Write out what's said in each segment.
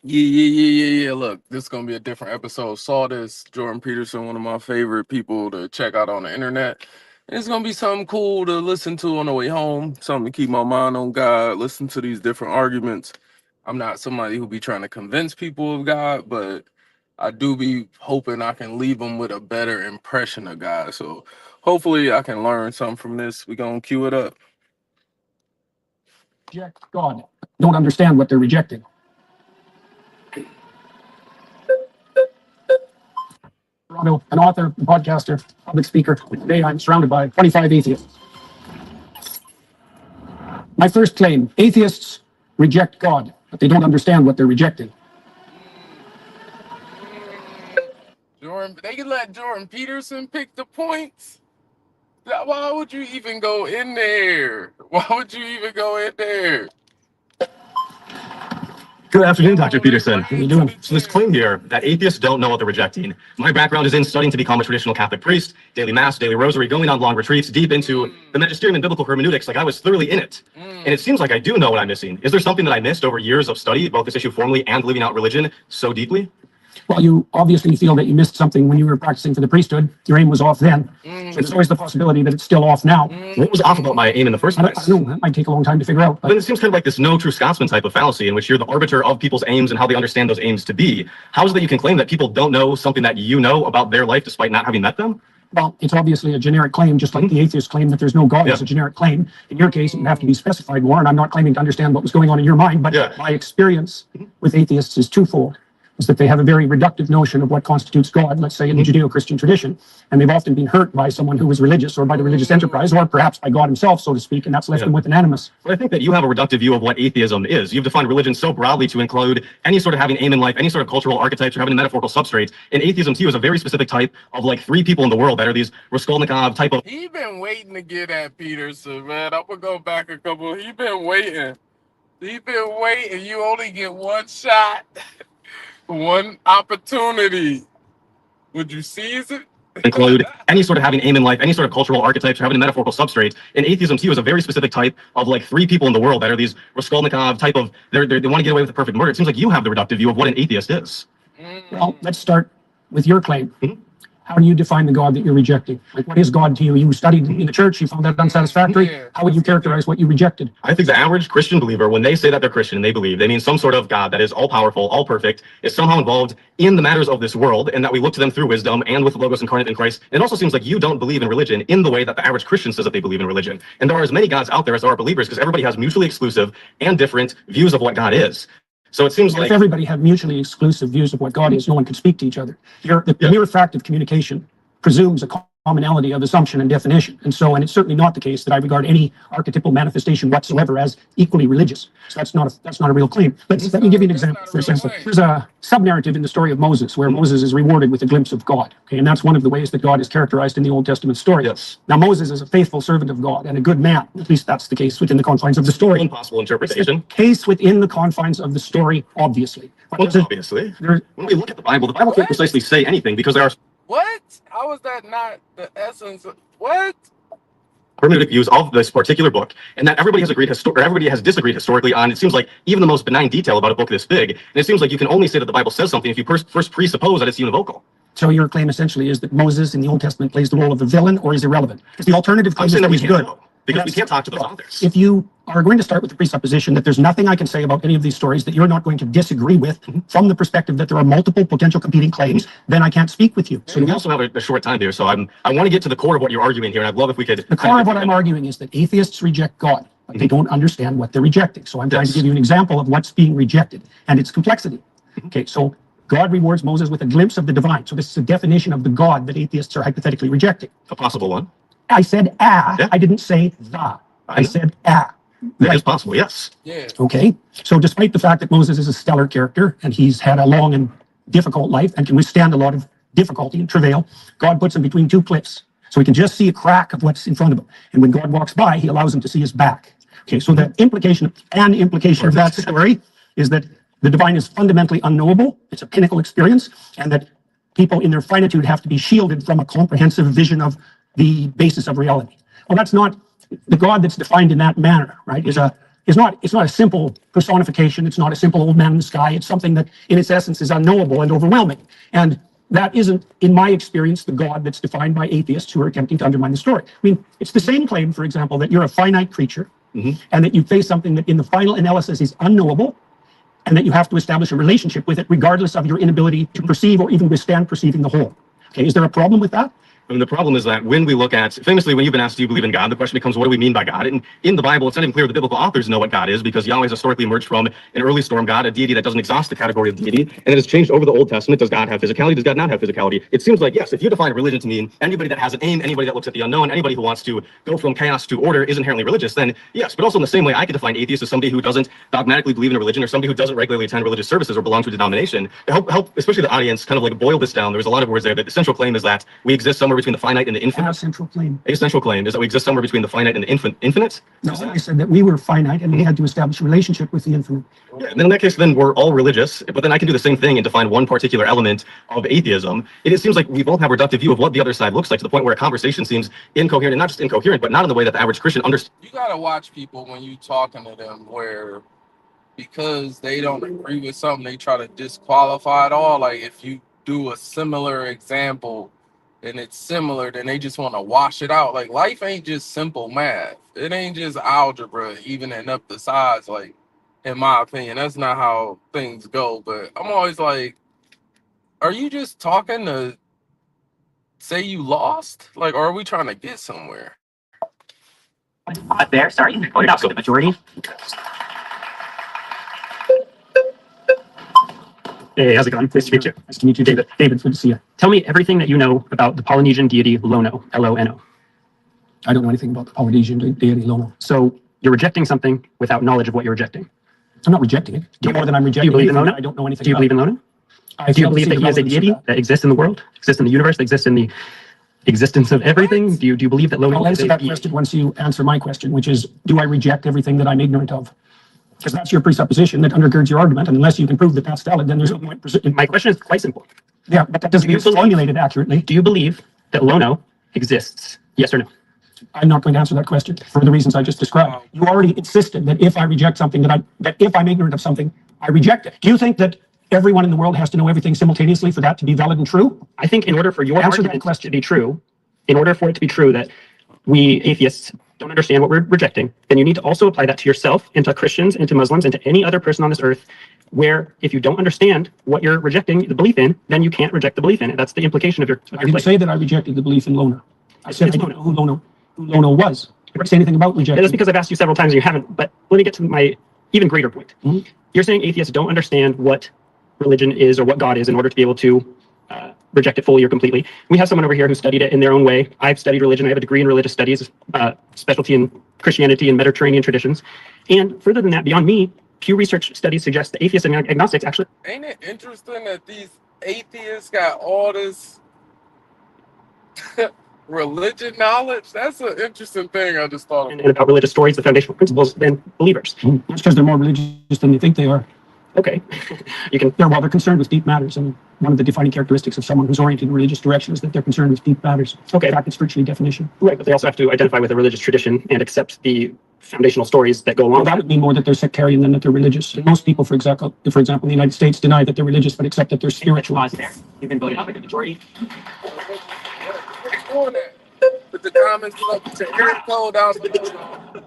Yeah. Look, this is gonna be a different episode. Saw this Jordan Peterson, one of my favorite people to check out on the internet. It's gonna be something cool to listen to on the way home. Something to keep my mind on God. Listen to these different arguments. I'm not somebody who be trying to convince people of God, but I do be hoping I can leave them with a better impression of God. So hopefully I can learn something from this. We gonna cue it up. Reject God. Don't understand what they're rejecting. An author, a podcaster, public speaker. Today I'm surrounded by 25 atheists. My first claim, atheists reject God, but they don't understand what they're rejecting. They can let Jordan Peterson pick the points. Why would you even go in there? Good afternoon, Dr. Peterson. How are you doing? So this claim here that atheists don't know what they're rejecting. My background is in studying to become a traditional Catholic priest, daily mass, daily rosary, going on long retreats, deep into the magisterium and biblical hermeneutics. Like I was thoroughly in it. And it seems like I do know what I'm missing. Is there something that I missed over years of study about this issue formally and living out religion so deeply? Well, you obviously feel that you missed something when you were practicing for the priesthood. Your aim was off then. So there's always the possibility that it's still off now. What was off about my aim in the first place? I don't know. That might take a long time to figure out. But then it seems kind of like this no true Scotsman type of fallacy in which you're the arbiter of people's aims and how they understand those aims to be. How is it that you can claim that people don't know something that you know about their life despite not having met them? Well, it's obviously a generic claim, just like the atheist claim that there's no God is a generic claim. In your case, it would have to be specified more, and I'm not claiming to understand what was going on in your mind, but my experience with atheists is twofold. Is that they have a very reductive notion of what constitutes God, let's say in the Judeo-Christian tradition, and they've often been hurt by someone who was religious or by the religious enterprise or perhaps by God himself, so to speak, and that's left them with an animus. But I think that you have a reductive view of what atheism is. You've defined religion so broadly to include any sort of having aim in life, any sort of cultural archetypes or having a metaphorical substrate. And atheism to you is a very specific type of like three people in the world that are these Raskolnikov type of... He been waiting to get at Peterson, man. I'm gonna go back a couple. He been waiting. You only get one shot. One opportunity. Would you seize it? Include any sort of having aim in life, any sort of cultural archetypes or having a metaphorical substrate. And atheism to you is a very specific type of like three people in the world that are these Raskolnikov type of, they want to get away with a perfect murder. It seems like you have the reductive view of what an atheist is. Well, let's start with your claim. How do you define the God that you're rejecting? Like, what is God to you? You studied in the church, you found that unsatisfactory. How would you characterize what you rejected? I think the average Christian believer, when they say that they're Christian and they believe, they mean some sort of God that is all-powerful, all-perfect, is somehow involved in the matters of this world, and that we look to them through wisdom and with the Logos incarnate in Christ. And it also seems like you don't believe in religion in the way that the average Christian says that they believe in religion. And there are as many gods out there as there are believers, because everybody has mutually exclusive and different views of what God is. So it seems like... If everybody had mutually exclusive views of what God is, no one could speak to each other. The mere fact of communication presumes a commonality of assumption and definition. And it's certainly not the case that I regard any archetypal manifestation whatsoever as equally religious. So that's not a real claim. Let me give you an example. For example, there's a sub-narrative in the story of Moses where Moses is rewarded with a glimpse of God. Okay, and that's one of the ways that God is characterized in the Old Testament story. Yes. Now, Moses is a faithful servant of God and a good man. At least that's the case within the confines of the story. Impossible interpretation. It's the case within the confines of the story, obviously. Obviously. When we look at the Bible can't precisely say anything because there are... What? How is that not the essence of what? Hermeneutic views of this particular book, and that everybody has disagreed historically on. It seems like even the most benign detail about a book this big, and it seems like you can only say that the Bible says something if you first presuppose that it's univocal. So your claim essentially is that Moses in the Old Testament plays the role of a villain or is irrelevant? Because the alternative claim is that he's good. Because we can't talk to those authors. If you are going to start with the presupposition that there's nothing I can say about any of these stories that you're not going to disagree with from the perspective that there are multiple potential competing claims, then I can't speak with you. So we also have a short time here, so I want to get to the core of what you're arguing here, and I'd love if we could... The core of what I'm arguing is that atheists reject God, but they don't understand what they're rejecting. So I'm trying to give you an example of what's being rejected and its complexity. Okay, so God rewards Moses with a glimpse of the divine. So this is a definition of the God that atheists are hypothetically rejecting. A possible one. I said I didn't say the. I said That is possible, yes. Yeah. Okay. So despite the fact that Moses is a stellar character and he's had a long and difficult life and can withstand a lot of difficulty and travail, God puts him between two cliffs. So he can just see a crack of what's in front of him. And when God walks by, he allows him to see his back. Okay. So the implication of that story is that the divine is fundamentally unknowable. It's a pinnacle experience, and that people in their finitude have to be shielded from a comprehensive vision of the basis of reality. Well, that's not the God that's defined in that manner, right? Is it's not a simple personification. It's not a simple old man in the sky. It's something that in its essence is unknowable and overwhelming. And that isn't, in my experience, the God that's defined by atheists who are attempting to undermine the story. I mean, it's the same claim, for example, that you're a finite creature and that you face something that in the final analysis is unknowable, and that you have to establish a relationship with it regardless of your inability to perceive or even withstand perceiving the whole. Okay, is there a problem with that? I mean, the problem is that when we look at, famously, when you've been asked, do you believe in God? The question becomes, what do we mean by God? And in the Bible, it's not even clear the biblical authors know what God is, because Yahweh has historically emerged from an early storm god, a deity that doesn't exhaust the category of deity, and it has changed over the Old Testament. Does God have physicality? Does God not have physicality? It seems like, yes, if you define religion to mean anybody that has an aim, anybody that looks at the unknown, anybody who wants to go from chaos to order is inherently religious, then yes. But also in the same way, I could define atheist as somebody who doesn't dogmatically believe in a religion, or somebody who doesn't regularly attend religious services or belong to a denomination. To help especially the audience kind of like boil this down, there's a lot of words there. That the central claim is that we exist somewhere between the finite and the infinite. A central claim. A central claim is that we exist somewhere between the finite and the infinite. No, I said that we were finite and we had to establish a relationship with the infinite. Yeah, and then in that case, then we're all religious, but then I can do the same thing and define one particular element of atheism. It seems like we both have a reductive view of what the other side looks like, to the point where a conversation seems incoherent, and not just incoherent, but not in the way that the average Christian understands. You gotta watch people when you talking to them, where because they don't agree with something, they try to disqualify it all. Like if you do a similar example and it's similar, then they just want to wash it out. Like life ain't just simple math. It ain't just algebra, evening up the sides. Like, in my opinion, that's not how things go. But I'm always like, are you just talking to say you lost? Like, or are we trying to get somewhere? There, sorry, you voted out, so the majority. Hey, how's it going? Nice to meet you. Nice to meet you, David. David, good to see you. Tell me everything that you know about the Polynesian deity Lono, L-O-N-O. I don't know anything about the Polynesian deity Lono. So you're rejecting something without knowledge of what you're rejecting. I'm not rejecting it. More than I'm rejecting. Do you believe in Lono? I don't know anything. Do you believe in Lono? Do you believe that he is a deity that exists in the world, exists in the universe, that exists in the existence of everything? Do you believe that Lono I'll is answer a that deity? question once you answer my question, which is, do I reject everything that I'm ignorant of? Because that's your presupposition that undergirds your argument, and unless you can prove that that's valid, then there's no point. My question is quite simple. Yeah, but that doesn't mean it's formulated accurately. Do you believe that Lono exists? Yes or no? I'm not going to answer that question for the reasons I just described. You already insisted that if I reject something, that if I'm ignorant of something, I reject it. Do you think that everyone in the world has to know everything simultaneously for that to be valid and true? I think in order for your Answer that argument question. to be true, in order for it to be true that we atheists don't understand what we're rejecting, then you need to also apply that to yourself and to Christians and to Muslims and to any other person on this earth, where if you don't understand what you're rejecting the belief in, then you can't reject the belief in it. That's the implication of your I didn't say that I rejected the belief in Lono. I said I didn't know who Lono was. I didn't say anything about rejecting. That's because I've asked you several times and you haven't. But let me get to my even greater point. You're saying atheists don't understand what religion is or what God is in order to be able to reject it fully or completely. We have someone over here who studied it in their own way. I've studied religion. I have a degree in religious studies, specialty in Christianity and Mediterranean traditions. And further than that, beyond me, Pew Research studies suggest that atheists and agnostics actually... Ain't it interesting that these atheists got all this religion knowledge? That's an interesting thing I just thought of. And about religious stories, the foundational principles, than believers. That's because they're more religious than they think they are. Okay. You can... They're concerned with deep matters. And one of the defining characteristics of someone who's oriented in religious direction is that they're concerned with deep matters. Okay. In fact, it's virtually definition. Right, but they also have to identify with a religious tradition and accept the foundational stories that go along Well, with that it. would mean more that they're sectarian than that they're religious. And most people, for example, in the United States, deny that they're religious, but accept that they're spiritual. There. You've been voted out by the majority. Put the comments up to Eric Cole down below.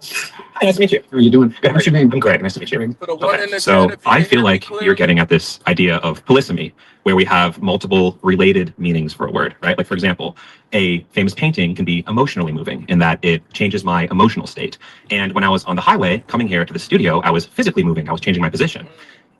Hey, nice to meet you. How are you doing? Good. What's your name? I'm Greg. Nice to meet you. Put a one in Okay, the so chat if you I can feel hear me like clearly. you're getting at this idea of polysemy, where we have multiple related meanings for a word, right? Like, for example, a famous painting can be emotionally moving in that it changes my emotional state. And when I was on the highway coming here to the studio, I was physically moving. I was changing my position.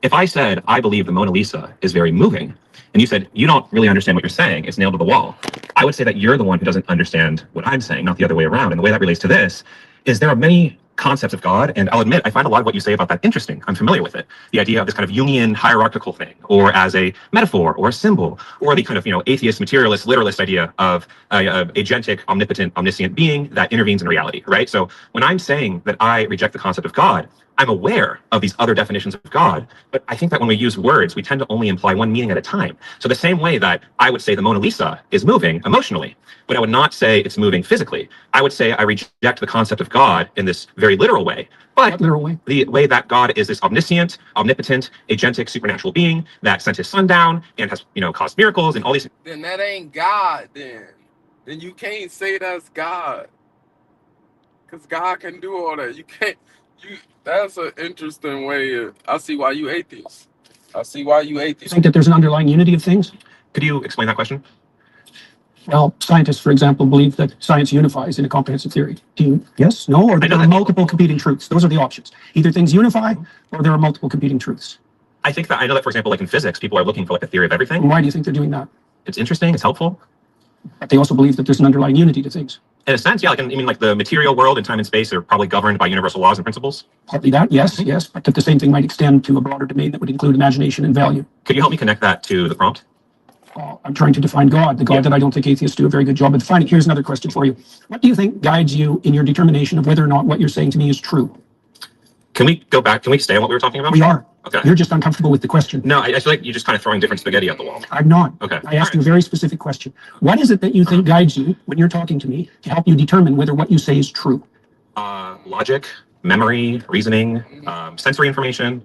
If I said, I believe the Mona Lisa is very moving, and you said, you don't really understand what you're saying, it's nailed to the wall, I would say that you're the one who doesn't understand what I'm saying, not the other way around. And the way that relates to this is there are many concepts of God, and I'll admit, I find a lot of what you say about that interesting. I'm familiar with it. The idea of this kind of Jungian hierarchical thing, or as a metaphor, or a symbol, or the kind of, atheist, materialist, literalist idea of a agentic, omnipotent, omniscient being that intervenes in reality, right? So when I'm saying that I reject the concept of God, I'm aware of these other definitions of God, but I think that when we use words, we tend to only imply one meaning at a time. So the same way that I would say the Mona Lisa is moving emotionally, but I would not say it's moving physically. I would say I reject the concept of God in this very literal way. But Literal way. the way that God is this omniscient, omnipotent, agentic, supernatural being that sent his son down and has, caused miracles and all these. Then that ain't God. Then you can't say that's God, because God can do all that. You can't. That's an interesting way. I see why you atheist. I see why you You atheist. think that there's an underlying unity of things? Could you explain that question? Well, scientists, for example, believe that science unifies in a comprehensive theory. Do you, yes, no, or there are multiple competing truths? Those are the options. Either things unify or there are multiple competing truths. I know that, for example, like in physics, people are looking for like a theory of everything. And why do you think they're doing that? It's interesting. It's helpful. But they also believe that there's an underlying unity to things. In a sense, yeah. Like the material world and time and space are probably governed by universal laws and principles. Partly that, yes, but that the same thing might extend to a broader domain that would include imagination and value. Could you help me connect that to the prompt? I'm trying to define God, the God that I don't think atheists do a very good job of defining. Here's another question for you. What do you think guides you in your determination of whether or not what you're saying to me is true? Can we go back? Can we stay on what we were talking about? We are. Okay. You're just uncomfortable with the question. No, I feel like you're just kind of throwing different spaghetti at the wall. I'm not. Okay. I asked you a very specific question. What is it that you think guides you when you're talking to me to help you determine whether what you say is true? Logic, memory, reasoning, sensory information.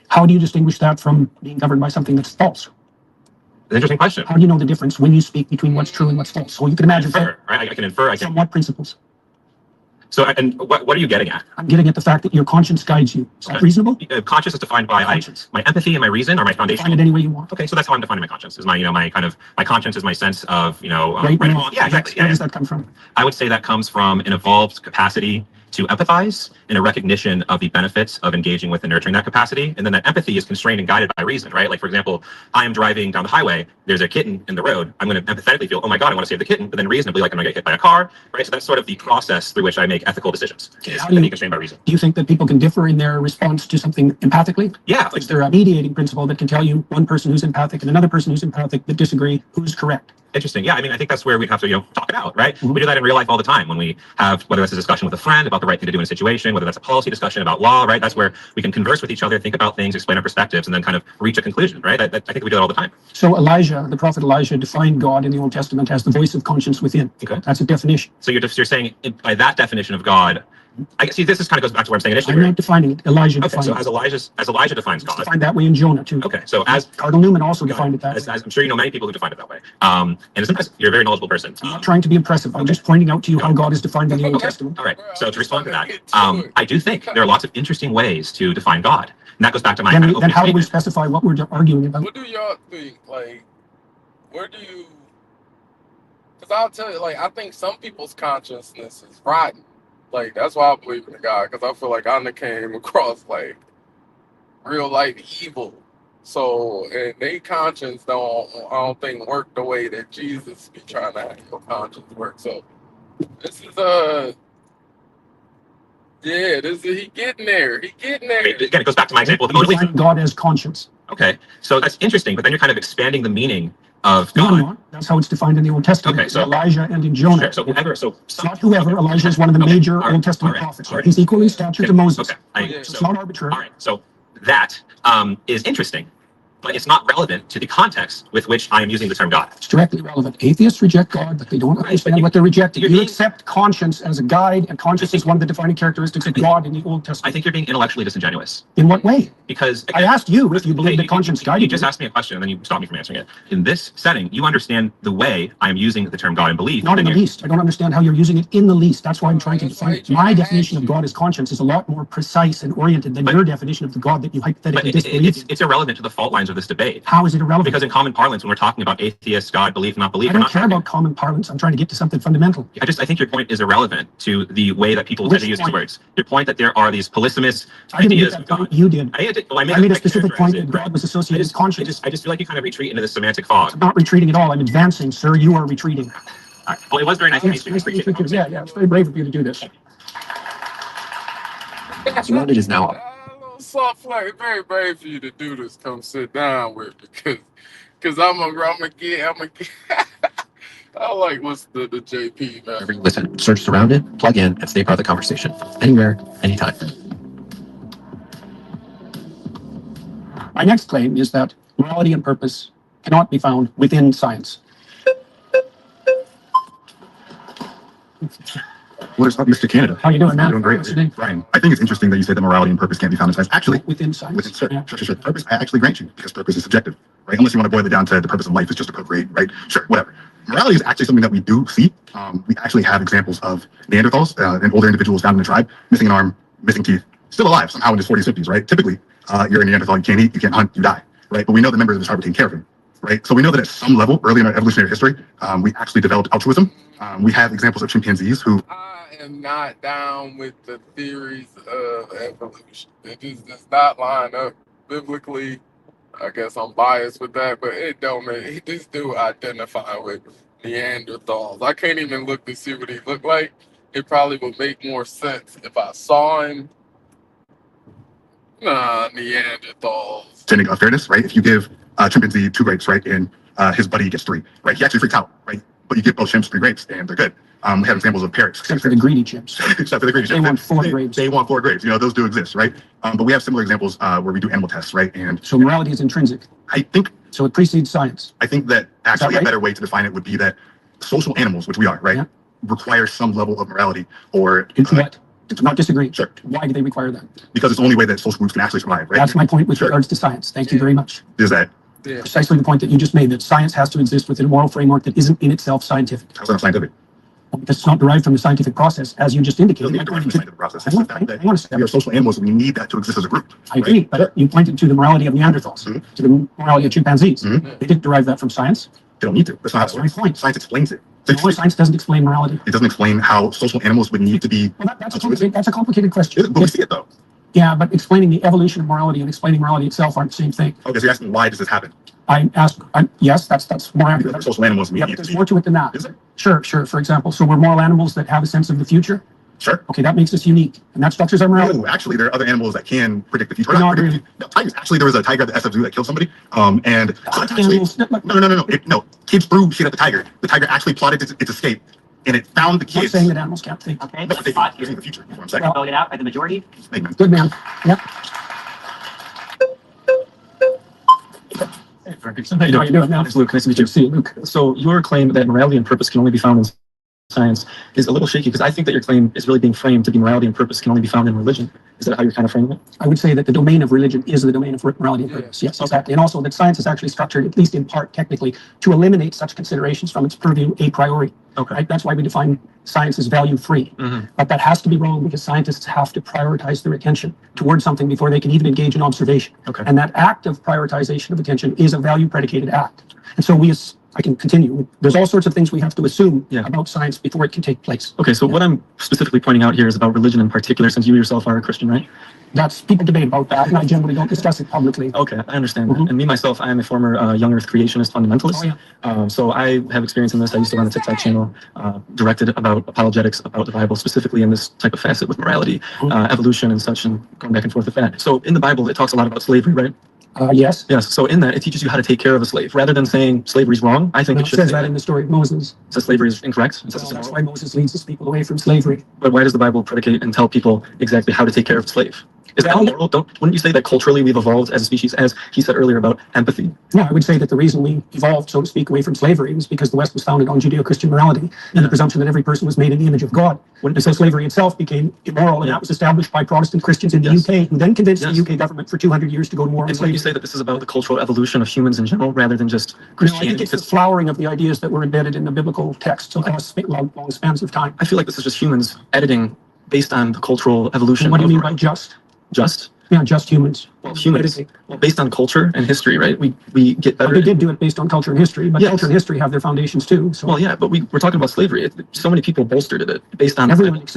How do you distinguish that from being governed by something that's false? An interesting question. How do you know the difference when you speak between what's true and what's false? So you can imagine Infer, right? I can infer. from what principles? So, and what are you getting at? I'm getting at the fact that your conscience guides you. Is that reasonable? Conscience is defined by my empathy and my reason, or my foundation. Define it any way you want. Okay, so that's how I'm defining my conscience. Is my my conscience is my sense of Right and wrong. Yeah, exactly. Where does that come from? I would say that comes from an evolved capacity to empathize and a recognition of the benefits of engaging with and nurturing that capacity. And then that empathy is constrained and guided by reason, right? Like, for example, I am driving down the highway, there's a kitten in the road. I'm going to empathetically feel, oh my God, I want to save the kitten, but then reasonably, like, I'm going to get hit by a car, right? So that's sort of the process through which I make ethical decisions. How do you, being constrained by reason. Do you think that people can differ in their response to something empathically? Yeah. Is there a mediating principle that can tell you one person who's empathic and another person who's empathic that disagree, who's correct? Interesting. Yeah, I mean, I think that's where we'd have to, talk it out, right? We do that in real life all the time when we have, whether that's a discussion with a friend about the right thing to do in a situation, whether that's a policy discussion about law, right? That's where we can converse with each other, think about things, explain our perspectives, and then kind of reach a conclusion, right? I think we do that all the time. So Elijah, the prophet Elijah, defined God in the Old Testament as the voice of conscience within. Okay. That's a definition. So you're saying by that definition of God, I guess, see, this is kind of goes back to what I'm saying initially. I'm not defining it. Elijah Okay, defined so it. as Elijah defines God. Defined that way in Jonah too. Okay, so as Cardinal Newman also defined it that way. as I'm sure you know many people who define it that way. And it's impressive. You're a very knowledgeable person. I'm not trying to be impressive. I'm just pointing out to you how God is defined in the Old Testament. All right. So to respond to that, I do think there are lots of interesting ways to define God, and that goes back to my Then how do we specify what we're arguing about? What do y'all think? Like, where do you? Because I'll tell you, like, I think some people's consciousness is rotten. Like, that's why I believe in God, because I feel like I came across like real life evil. So, and they conscience I don't think work the way that Jesus be trying to have your conscience work. So, this is he getting there. He getting there. Again, it goes back to my example of the Mona Lisa. Define God as conscience. Okay, so that's interesting, but then you're kind of expanding the meaning of No, God. I'm not. That's how it's defined in the Old Testament. Okay, so- in Elijah and in Jonah. Sure, so whoever, It's not whoever. Elijah is one of the Okay, major all right, Old Testament all right, prophets. all right. He's equally in stature to Moses. Okay, It's not arbitrary. all right, so that is interesting, but it's not relevant to the context with which I am using the term God. It's directly relevant. Atheists reject God, but they don't understand what they're rejecting. you're You being- accept conscience as a guide, and conscience is one of the defining characteristics of God in the Old I Testament. think you're being intellectually disingenuous In what way? because I asked you if you believe that conscience you guided just you. asked me a question and then you stopped me from answering it. In this setting, you understand the way I am using the term God and belief. Not in than the you- least. I don't understand how you're using it in the least. That's why I'm trying to That's define why it. you're My trying to definition ask of you. God as conscience is a lot more precise and oriented than But- your definition of the God that you But hypothetically disbelieve. it's irrelevant to the fault lines of this debate. How is it irrelevant? Because in common parlance, when we're talking about atheist, God, belief, not belief, I we're don't not care talking- about common parlance. I'm trying to get to something fundamental. I think your point is irrelevant to the way that people Which tend to use these point? words. Your point that there are these polysemous I didn't ideas make of that God. point. You did. I I made a specific point characterize that it, God was associated with I conscience. just feel like you kind of retreat into this semantic fog. I'm not retreating at all. I'm advancing, sir. You are retreating. All right. Well, it was very nice to meet you. I Yes, appreciate it. yeah. It's very brave of you to do this. Unit is now up. Soft like very brave for you to do this. Come sit down with me, because I'm gonna get. I like what's the JP, man. Wherever you listen, search Surrounded, plug in, and stay part of the conversation. Anywhere, anytime. My next claim is that morality and purpose cannot be found within science. What is up, Mr. Canada? How you doing, man? Doing great. What's your name? Brian, I think it's interesting that you said that morality and purpose can't be found in science. Actually, Within science. within sure, Yeah. sure. Purpose, I actually grant you, because purpose is subjective, right? Unless you want to boil it down to the purpose of life is just to procreate, right? Sure, whatever. Morality is actually something that we do see. We actually have examples of Neanderthals and older individuals found in the tribe, missing an arm, missing teeth, still alive somehow in his 40s, 50s, right? Typically, you're a Neanderthal, you can't eat, you can't hunt, you die, right? But we know the members of the tribe were taking care of him, right? So we know that at some level, early in our evolutionary history, we actually developed altruism. We have examples of chimpanzees who... I am not down with the theories of evolution. It just does not line up biblically. I guess I'm biased with that, but it don't make this dude identify with Neanderthals. I can't even look to see what he looked like. It probably would make more sense if I saw him. Nah, Neanderthals. Of fairness, right? If you give a chimpanzee 2 grapes, right, and his buddy gets 3, right? He actually freaks out, right? But you give both chimps 3 grapes, and they're good. We have examples of parrots. Except for the greedy chimps. Except for the greedy chimps. They want 4 grapes. They want 4 grapes. You know, those do exist, right? But we have similar examples where we do animal tests, right? And So morality is intrinsic. I think So it precedes science. that actually right? a better way to define it would be that social animals, which we are, right, Yeah. require some level of morality, or Into what? Do not disagree. Sure. Why do they require that? because it's the only way that social groups can actually survive, right? That's my point with Sure. regards to science. Thank you very much. Is that Yeah. Precisely the point that you just made, that science has to exist within a moral framework that isn't in itself scientific. how's that scientific? Because it's not derived from the scientific process, as you just It indicated. doesn't need to be the scientific process. It's Hang on, the fact that hang on a second. we are social animals and we need that to exist as a group. I agree, right? but you pointed to the morality of Neanderthals, Mhm. to the morality of chimpanzees. Mhm. They didn't derive that from science. They don't need to. That's not That's how it my works. point. Science explains it. No, science doesn't explain morality. It doesn't explain how social animals would need to be. Well, that's a complicated question. But we see it though. Yeah, but explaining the evolution of morality and explaining morality itself aren't the same thing. Okay, so you're asking why does this happen? Yes, that's more Because we're accurate. social animals and we Yeah, need but to there's be. more to it than that. Is there? Sure. For example, so we're moral animals that have a sense of the future. Sure. Okay, that makes us unique, and that structures our morality. No, actually, there are other animals that can predict the future. Not Not predict really. the future. No, tigers. Actually, there was a tiger at the SF Zoo that killed somebody. And actually, Animals- no. Kids threw shit at the tiger. The tiger actually plotted its escape, and it found the I'm not kids. saying that animals can't think. Okay, But they spot can see here. the future. That's what I'm saying. Well- Voted out by the majority. Hey, man. Good man. Yep. How you How you doing now? It's Luke. Nice to meet Good you. to see you, Luke. So your claim that morality and purpose can only be found in science is a little shaky, because I think that your claim is really being framed to be morality and purpose can only be found in religion. Is that how you're kind of framing it? I would say that the domain of religion is the domain of morality and purpose. Yes, exactly. And also that science is actually structured, at least in part technically, to eliminate such considerations from its purview a priori. Okay. Right? That's why we define science as value-free. Mhm. But that has to be wrong, because scientists have to prioritize their attention towards something before they can even engage in observation. Okay. And that act of prioritization of attention is a value-predicated act. And so I can continue. There's all sorts of things we have to assume Yeah. about science before it can take place. Okay, so what I'm specifically pointing out here is about religion in particular, since you yourself are a Christian, right? People debate about that, and I generally don't discuss it publicly. Okay, I understand. Mhm. And me, myself, I am a former young earth creationist fundamentalist. Oh, So I have experience in this. I used to run a TikTok channel directed about apologetics, about the Bible, specifically in this type of facet with morality, evolution and such, and going back and forth with that. So in the Bible, it talks a lot about slavery, right? Yes. Yes. So in that, it teaches you how to take care of a slave. Rather than saying slavery's wrong, I think No, it it should says say that in the story of Moses. it says slavery is incorrect. It says it's That's immoral. why Moses leads his people away from slavery. But why does the Bible predicate and tell people exactly how to take care of a slave? Is that Well, moral? Wouldn't you say that culturally we've evolved as a species, as he said earlier about empathy? No, I would say that the reason we evolved, so to speak, away from slavery was because the West was founded on Judeo-Christian morality and the presumption that every person was made in the image of God. And so slavery itself became immoral, and Yeah. that was established by Protestant Christians in the Yes. UK, who then convinced Yes. the UK government for 200 years to go to war on And wouldn't you slavery. say that this is about the cultural evolution of humans in general, rather than just No, I think Christianity? it's the 'Cause flowering of the ideas that were embedded in the biblical texts across long spans of time. I feel like this is just humans editing based on the cultural evolution. And what do you of mean by just? just? Yeah, just humans. Well, humans. Well, based on culture and history, right? We get Well, better. they did do it based on culture and history, but Yes. culture and history have their foundations too. So Well, yeah, but we're talking about slavery. So many people bolstered it based on everyone, based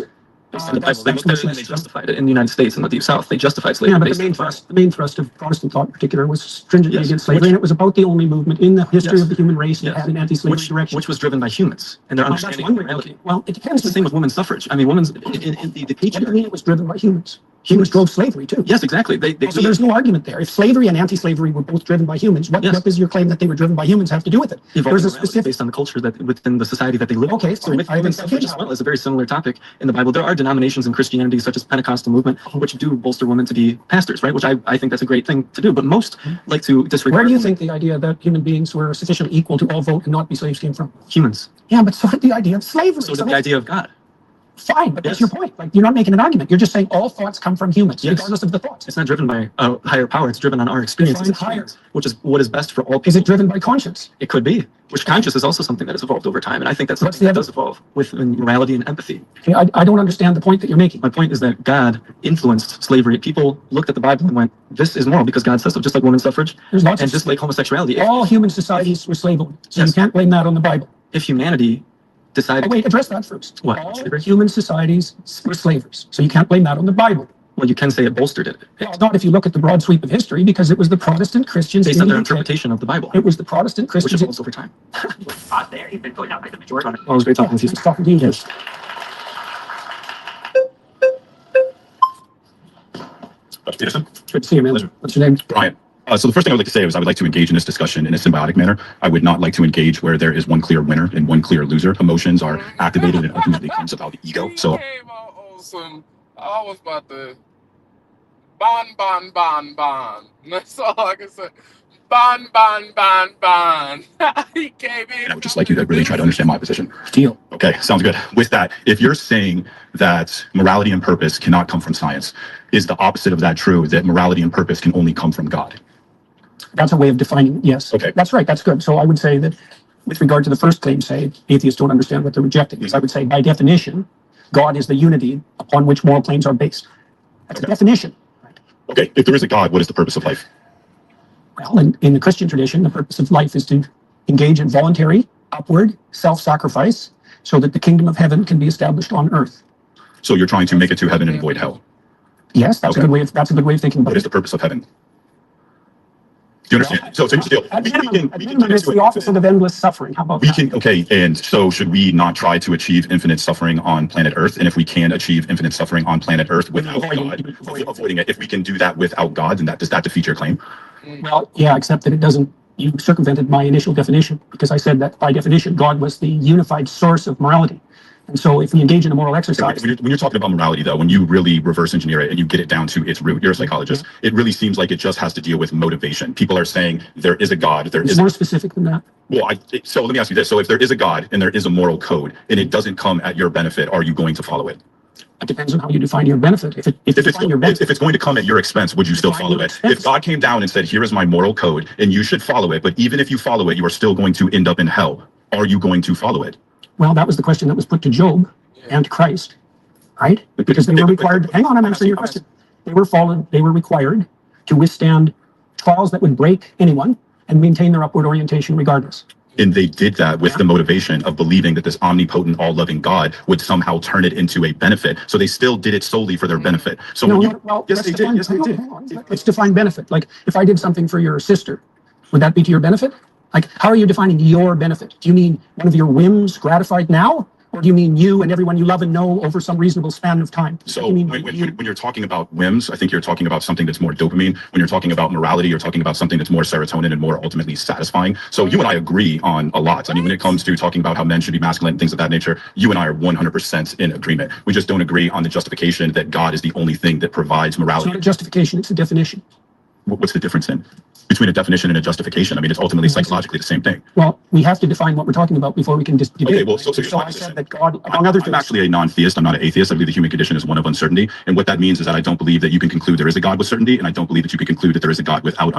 on the Bible. They looked at it and they justified it in the United States and the Deep South. They justified slavery. Yeah, but based the on main thrust of Protestant thought in particular was stringently Yes, against slavery, which- and it was about the only movement in the history Yes. of the human race that Yes. had an anti-slavery which direction. was driven by humans and their Well, that's understanding one of way. morality. Well, it depends. It's the same with women's suffrage. I mean, women's in the What do you patriarchy. mean it was driven by humans? Humans drove slavery too. Yes, exactly. So there's no argument there. If slavery and anti-slavery were both driven by humans, what does your claim that they were driven by humans have to do with it? There's a specific based on the culture that within the society that they live in. Okay, so with human suffrage as well is a very similar topic in the Bible. There are denominations in Christianity, such as Pentecostal movement, which do bolster women to be pastors, right? Which I think that's a great thing to do. But most like to disregard. Where do you think the idea that human beings were sufficiently equal to all vote and not be slaves came from? Humans. Yeah, but so did the idea of slavery. So did the idea of God. Fine, but that's your point. Like, you're not making an argument. You're just saying all thoughts come from humans, regardless of the thoughts. It's not driven by a higher power. It's driven on our experiences, which is what is best for all people. Is it driven by conscience? It could be. Which conscience is also something that has evolved over time, and I think that's something that does evolve with morality and empathy. Okay, I don't understand the point that you're making. My point is that God influenced slavery. People looked at the Bible and went, "This is moral because God says so." Just like women's suffrage, and just like homosexuality. All human societies were slave owned, so you can't blame that on the Bible. If humanity decided... wait, address that first. What? All human societies were slavers, so you can't blame that on the Bible. Well, you can say it bolstered it. Well, not if you look at the broad sweep of history, because it was the Protestant Christians based on their interpretation of the Bible. It was the Protestant Christians. Which evolves over time. There, you've been going out like the majority. Oh, it was great talking with you. Nice talking to you. Yes. Dr. Peterson? Good to see you, man. Pleasure. What's your name? Brian. So the first thing I would like to say is I would like to engage in this discussion in a symbiotic manner. I would not like to engage where there is one clear winner and one clear loser. Emotions are activated and ultimately comes about the ego. So Awesome. I was about to bon. That's all I can say. Bon. He came in. and I would just like you to really try to understand my position. Deal. Okay, sounds good. With that, if you're saying that morality and purpose cannot come from science, is the opposite of that true, that morality and purpose can only come from God? That's a way of defining it, yes. Okay. That's right, that's good. So I would say that with regard to the first claim, say, atheists don't understand what they're rejecting. Because I would say, by definition, God is the unity upon which moral claims are based. That's a definition. Okay, if there is a God, what is the purpose of life? Well, in the Christian tradition, the purpose of life is to engage in voluntary, upward, self-sacrifice so that the kingdom of heaven can be established on earth. So you're trying to make it to heaven and avoid hell. Yes, that's a good way of thinking about What it. is the purpose of heaven? Do you understand? So here's the deal. At minimum, it's the opposite of endless suffering. How about that? Okay, and so should we not try to achieve infinite suffering on planet Earth? And if we can achieve infinite suffering on planet Earth without God, avoiding it, if we can do that without God, then does that defeat your claim? Well, yeah, except that it doesn't. You circumvented my initial definition because I said that by definition, God was the unified source of morality. And so if we engage in a moral exercise... When you're talking about morality, though, when you really reverse engineer it and you get it down to its root, you're a psychologist, it really seems like it just has to deal with motivation. People are saying there is a God. There is more specific than that. Well, so let me ask you this. So if there is a God and there is a moral code and it doesn't come at your benefit, are you going to follow it? It depends on how you define your benefit. If it's going to come at your expense, would you still follow it? If God came down and said, here is my moral code and you should follow it, but even if you follow it, you are still going to end up in hell, are you going to follow it? Well, that was the question that was put to Job and to Christ, right? Because they were required, hang on, I'm answering your question. They were required to withstand trials that would break anyone and maintain their upward orientation regardless. And they did that with the motivation of believing that this omnipotent, all-loving God would somehow turn it into a benefit. So they still did it solely for their benefit. So yes, they did. Yes, they did. Let's define benefit. Like, if I did something for your sister, would that be to your benefit? Like, how are you defining your benefit? Do you mean one of your whims gratified now? Or do you mean you and everyone you love and know over some reasonable span of time? So when you're talking about whims, I think you're talking about something that's more dopamine. When you're talking about morality, you're talking about something that's more serotonin and more ultimately satisfying. So you and I agree on a lot. I mean, when it comes to talking about how men should be masculine and things of that nature, you and I are 100% in agreement. We just don't agree on the justification that God is the only thing that provides morality. It's not a justification, it's a definition. What's the difference in between a definition and a justification? I mean, it's ultimately psychologically the same thing. Well, we have to define what we're talking about before we can debate. Okay, well, so I said that God, among other things. I'm actually a non-theist. I'm not an atheist. I believe the human condition is one of uncertainty. And what that means is that I don't believe that you can conclude there is a God with certainty, and I don't believe that you can conclude that there is a God without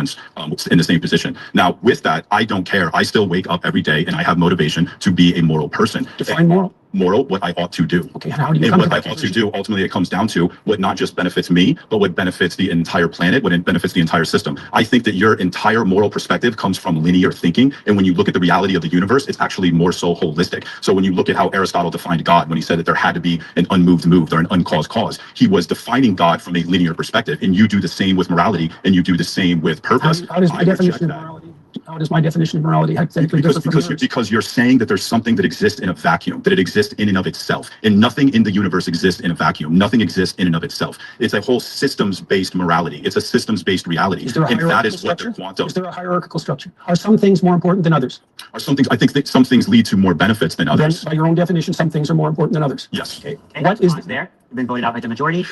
in the same position. Now, with that, I don't care. I still wake up every day, and I have motivation to be a moral person. Define moral. Moral, what I ought to do. Okay, how do you and what I ought to do, ultimately, it comes down to what not just benefits me, but what benefits the entire planet, what it benefits the entire system. I think that your entire moral perspective comes from linear thinking. And when you look at the reality of the universe, it's actually more so holistic. So when you look at how Aristotle defined God, when he said that there had to be an unmoved moved or an uncaused cause, he was defining God from a linear perspective. And you do the same with morality, and you do the same with purpose. How does my definition of morality How does my definition of morality hypothetically differ from yours? Because you're saying that there's something that exists in a vacuum, that it exists in and of itself, and nothing in the universe exists in a vacuum. Nothing exists in and of itself. It's a whole systems-based morality. It's a systems-based reality, and that is what the quantum. Is there a hierarchical structure? Are some things more important than others? Are some things? I think that some things lead to more benefits than others. Then, by your own definition, some things are more important than others. Yes. Okay. What is there? You've been voted out by the majority.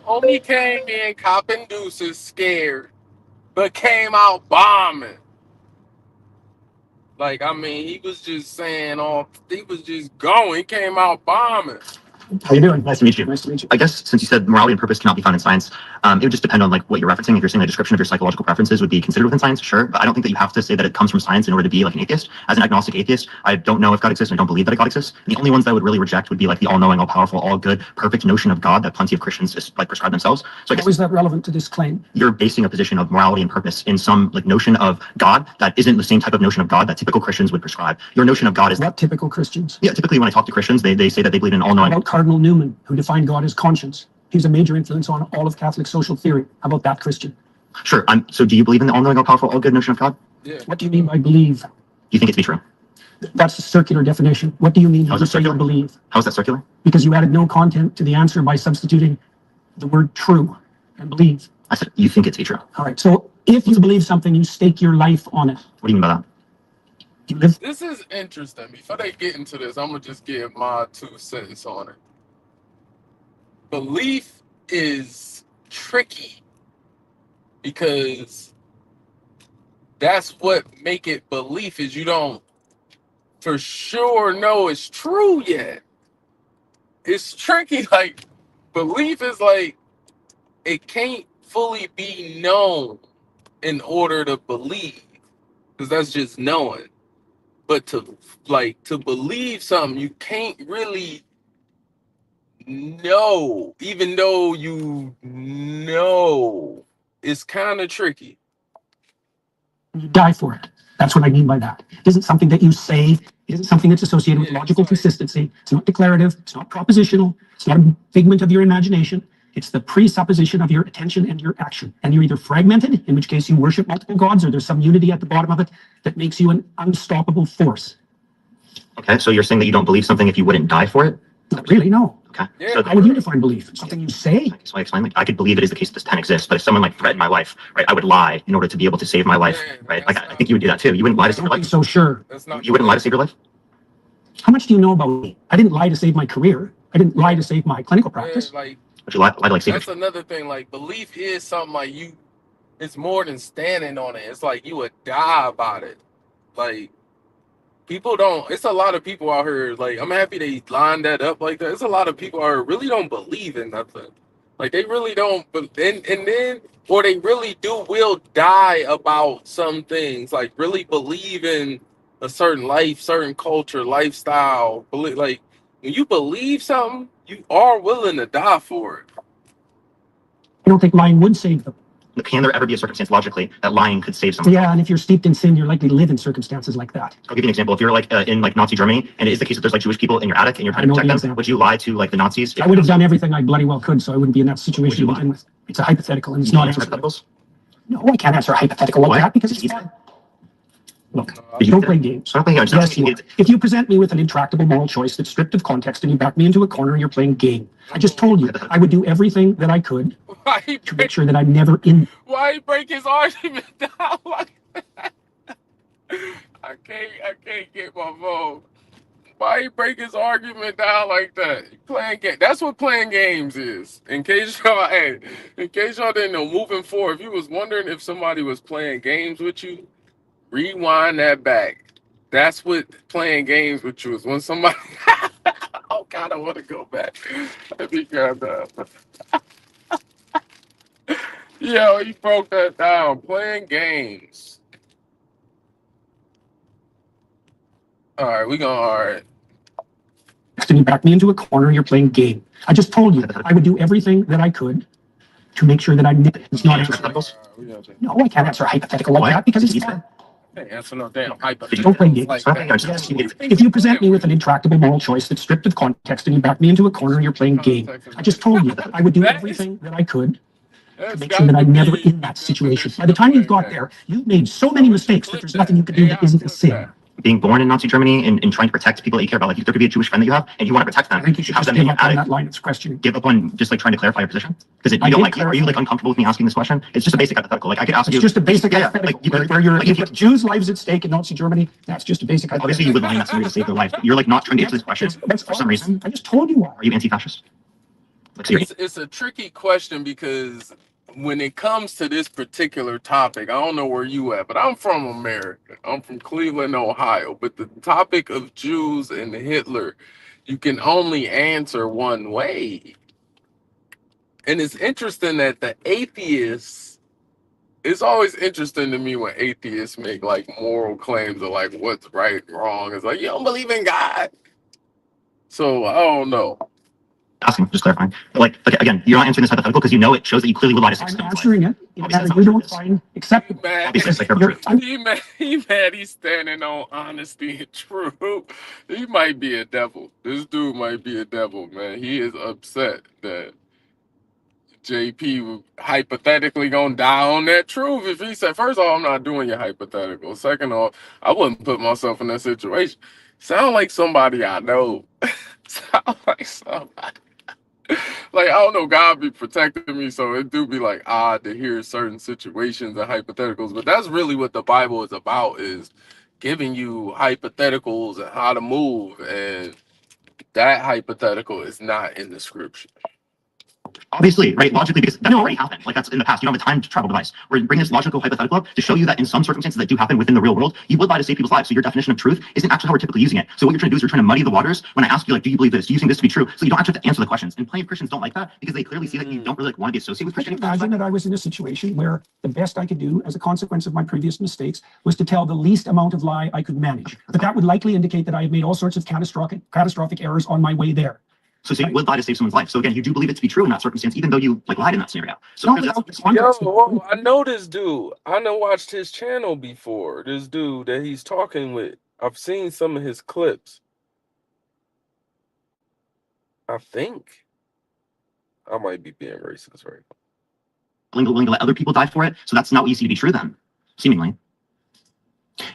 Homie came in copping deuces scared, but came out bombing. Like, I mean, he was just saying he was just going. He came out bombing. How you doing? Nice to meet you. Nice to meet you. I guess since you said morality and purpose cannot be found in science, it would just depend on like what you're referencing. If you're saying the description of your psychological preferences would be considered within science, sure. But I don't think that you have to say that it comes from science in order to be like an atheist. As an agnostic atheist, I don't know if God exists and I don't believe that God exists. And the only ones that I would really reject would be like the all-knowing, all-powerful, all-good, perfect notion of God that plenty of Christians just like prescribe themselves. So I guess how is that relevant to this claim? You're basing a position of morality and purpose in some like notion of God that isn't the same type of notion of God that typical Christians would prescribe. Your notion of God is what typical Christians? Yeah, typically when I talk to Christians, they say that they believe in all-knowing. How about Cardinal Newman, who defined God as conscience? He's a major influence on all of Catholic social theory. How about that Christian? Sure. So do you believe in the all-knowing, all-powerful, all-good notion of God? Yeah. What do you mean by believe? Do you think it to be true? That's a circular definition. What do you mean when you say you believe? How is that circular? Because you added no content to the answer by substituting the word true and believe. I said you think it to be true. All right. So if you believe something, you stake your life on it. What do you mean by that? You live. This is interesting. Before they get into this, I'm going to just give my 2 cents on it. Belief is tricky because that's what make it belief is you don't for sure know it's true yet. It's tricky. Like, belief is like it can't fully be known in order to believe, because that's just knowing. But to believe something, you can't really know, even though you know. It's kind of tricky. You die for it. That's what I mean by that. It isn't something that you say. It isn't something that's associated with logical consistency. It's not declarative. It's not propositional. It's not a figment of your imagination. It's the presupposition of your attention and your action. And you're either fragmented, in which case you worship multiple gods, or there's some unity at the bottom of it that makes you an unstoppable force. Okay, so you're saying that you don't believe something if you wouldn't die for it? Not really, no. Okay. Yeah. So How would you define belief? Something you say? so I explain, like, I could believe it is the case that this pen exists, but if someone like threatened my life, right, I would lie in order to be able to save my life, Yeah, right? Like, I think you would do that too. You wouldn't lie to save your Don't be life. so sure. That's not. You wouldn't lie to save your life? How much do you know about me? I didn't lie to save my career. I didn't lie to save my clinical Yeah, practice. like Would you lie to like save that's your another thing. Like, belief is something like you. It's more than standing on it. It's like you would die about it. Like, people don't. It's a lot of people out here. Like, I'm happy they lined that up like that. It's a lot of people out here really don't believe in nothing. Like, they really don't. But and then, or they really will die about some things. Like, really believe in a certain life, certain culture, lifestyle. Believe, like, when you believe something, you are willing to die for it. I don't think lying would save them. Can there ever be a circumstance logically that lying could save someone? Yeah, and if you're steeped in sin, you're likely to live in circumstances like that. I'll give you an example. If you're like in like Nazi Germany, and it is the case that there's like Jewish people in your attic and you're I trying to know the protect them, example. would you lie to like the Nazis? I would have done everything I bloody well could, so I wouldn't be in that situation to begin with. It's a hypothetical, and it's not answerable. hypotheticals? No, I can't answer a hypothetical like Why? that because it's Did you- fun. Look, Did you- don't play games. So I don't think Yes, you are. If you present me with an intractable moral choice that's stripped of context and you back me into a corner, you're playing game. I just told you I would do everything that I could Why he to make break, sure that I'm never in. why he break his argument down like that? I can't get my phone. Why he break his argument down like that? Playing game. That's what playing games is. In case y'all didn't know, moving forward, if you was wondering if somebody was playing games with you, rewind that back. That's what playing games with you is. When somebody oh God, I want to go back. Let me calm down. Yo, he broke that down. Playing games. All right. And you back me into a corner, you're playing game. I just told you I would do everything that I could to make sure that I'm never. It's not answerable. No, I can't answer a hypothetical like that because it's fun. Can't answer no damn hyper. Don't play games. Like Yes, you are. If you present me with an intractable moral choice that's stripped of context and you back me into a corner, you're playing game. I just told you I would do everything that I could That's make sure that got to I'm never be in that the situation. By definition the of time you've playing got that. there, you've made so many mistakes that there's nothing you can do that isn't a sin. Being born in Nazi Germany and trying to protect people that you care about, like there could be a Jewish friend that you have and you want to protect them. I think you should have just them give up on addict. that line of questioning. Give up on just like trying to clarify your position? Because you I don't did like, are you like clarify. uncomfortable with me asking this question? It's just a basic hypothetical. Like I could ask It's you. just a basic Yeah, hypothetical. like, where you're, like, if Jews' lives at stake in Nazi Germany, that's just a basic obviously hypothetical. you would lie in that scenario to save their life, but you're like not trying to answer this question That's for some reason. I just told you why. Are you anti-fascist? Like, seriously. It's a tricky question because when it comes to this particular topic, I don't know where you at, but I'm from America. I'm from Cleveland, Ohio. But the topic of Jews and Hitler, you can only answer one way. And it's interesting that the atheists, it's always interesting to me when atheists make like moral claims of like what's right and wrong. It's like, you don't believe in God. So I don't know. Asking, just clarifying. But like, okay, again, you're not answering this hypothetical because you know it shows that you clearly would lie to six I'm someone's life. answering it in a manner you don't find acceptable. Obviously, it's like He mad he's standing on honesty and truth. He might be a devil. This dude might be a devil, man. He is upset that JP hypothetically gonna die on that truth. If he said, first of all, I'm not doing your hypothetical. Second of all, I wouldn't put myself in that situation. Sound like somebody I know. Sound like somebody. Like, I don't know, God be protecting me, so it do be like odd to hear certain situations and hypotheticals, but that's really what the Bible is about, is giving you hypotheticals and how to move, and that hypothetical is not in the scripture. Obviously, right? Logically, because that's already happened. Like that's in the past. You don't have a time travel device. We're bringing this logical hypothetical up to show you that in some circumstances that do happen within the real world, you would lie to save people's lives. So your definition of truth isn't actually how we're typically using it. So what you're trying to do is you're trying to muddy the waters when I ask you, like, do you believe this? Do you think this to be true? So you don't actually have to answer the questions. And plenty of Christians don't like that because they clearly see that you don't really want to be associated with I can Christianity. imagine that I was in a situation where the best I could do as a consequence of my previous mistakes was to tell the least amount of lie I could manage. But that would likely indicate that I had made all sorts of catastrophic errors on my way there. So you would lie to save someone's life. So again, you do believe it to be true in that circumstance, even though you like lied in that scenario. So Yo, I know this dude. I done watched his channel before. This dude that he's talking with. I've seen some of his clips. I think I might be being racist right now. willing to let other people die for it. So that's not what you see to be true then, seemingly.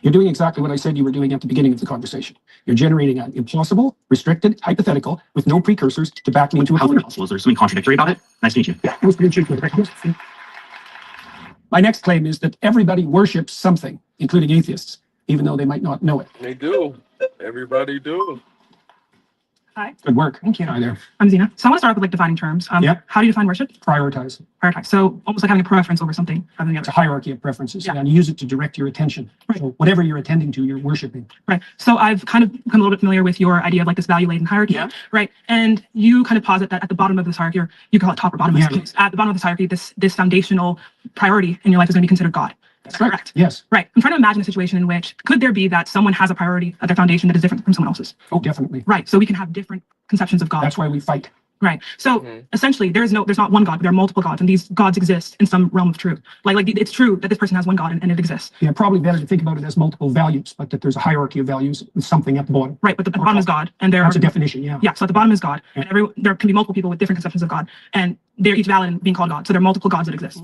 You're doing exactly what I said you were doing at the beginning of the conversation. You're generating an implausible, restricted, hypothetical with no precursors to back me into a How's it corner. possible? Is there something contradictory about it? Nice to meet you. Yeah, it was pretty cheap. My next claim is that everybody worships something, including atheists, even though they might not know it. They do. Everybody do. Hi. Good work. Thank you. Hi there. I'm Zena. So I want to start off with like defining terms. Yeah. How do you define worship? Prioritize. Prioritize. So almost like having a preference over something rather than the It's a other. hierarchy of preferences, Yeah. and you use it to direct your attention. Right. So whatever you're attending to, you're worshiping. Right. So I've kind of become a little bit familiar with your idea of like this value-laden hierarchy. Yeah. Right. And you kind of posit that at the bottom of this hierarchy, or you call it top or bottom in this Yeah. case, at the bottom of this hierarchy, this foundational priority in your life is going to be considered God. That's right. Correct. Yes. Right. I'm trying to imagine a situation in which could there be that someone has a priority at their foundation that is different from someone else's. Oh, definitely. Right. So we can have different conceptions of God. That's why we fight. Right. So essentially, there's not one God, but there are multiple gods, and these gods exist in some realm of truth. Like it's true that this person has one God and it exists. Yeah, probably better to think about it as multiple values, but that there's a hierarchy of values with something at the bottom. Right. But the bottom is God, and there That's are a definition, yeah. yeah. So at the bottom is God, Yeah. and there can be multiple people with different conceptions of God, and they're each valid in being called God. So there are multiple gods that exist.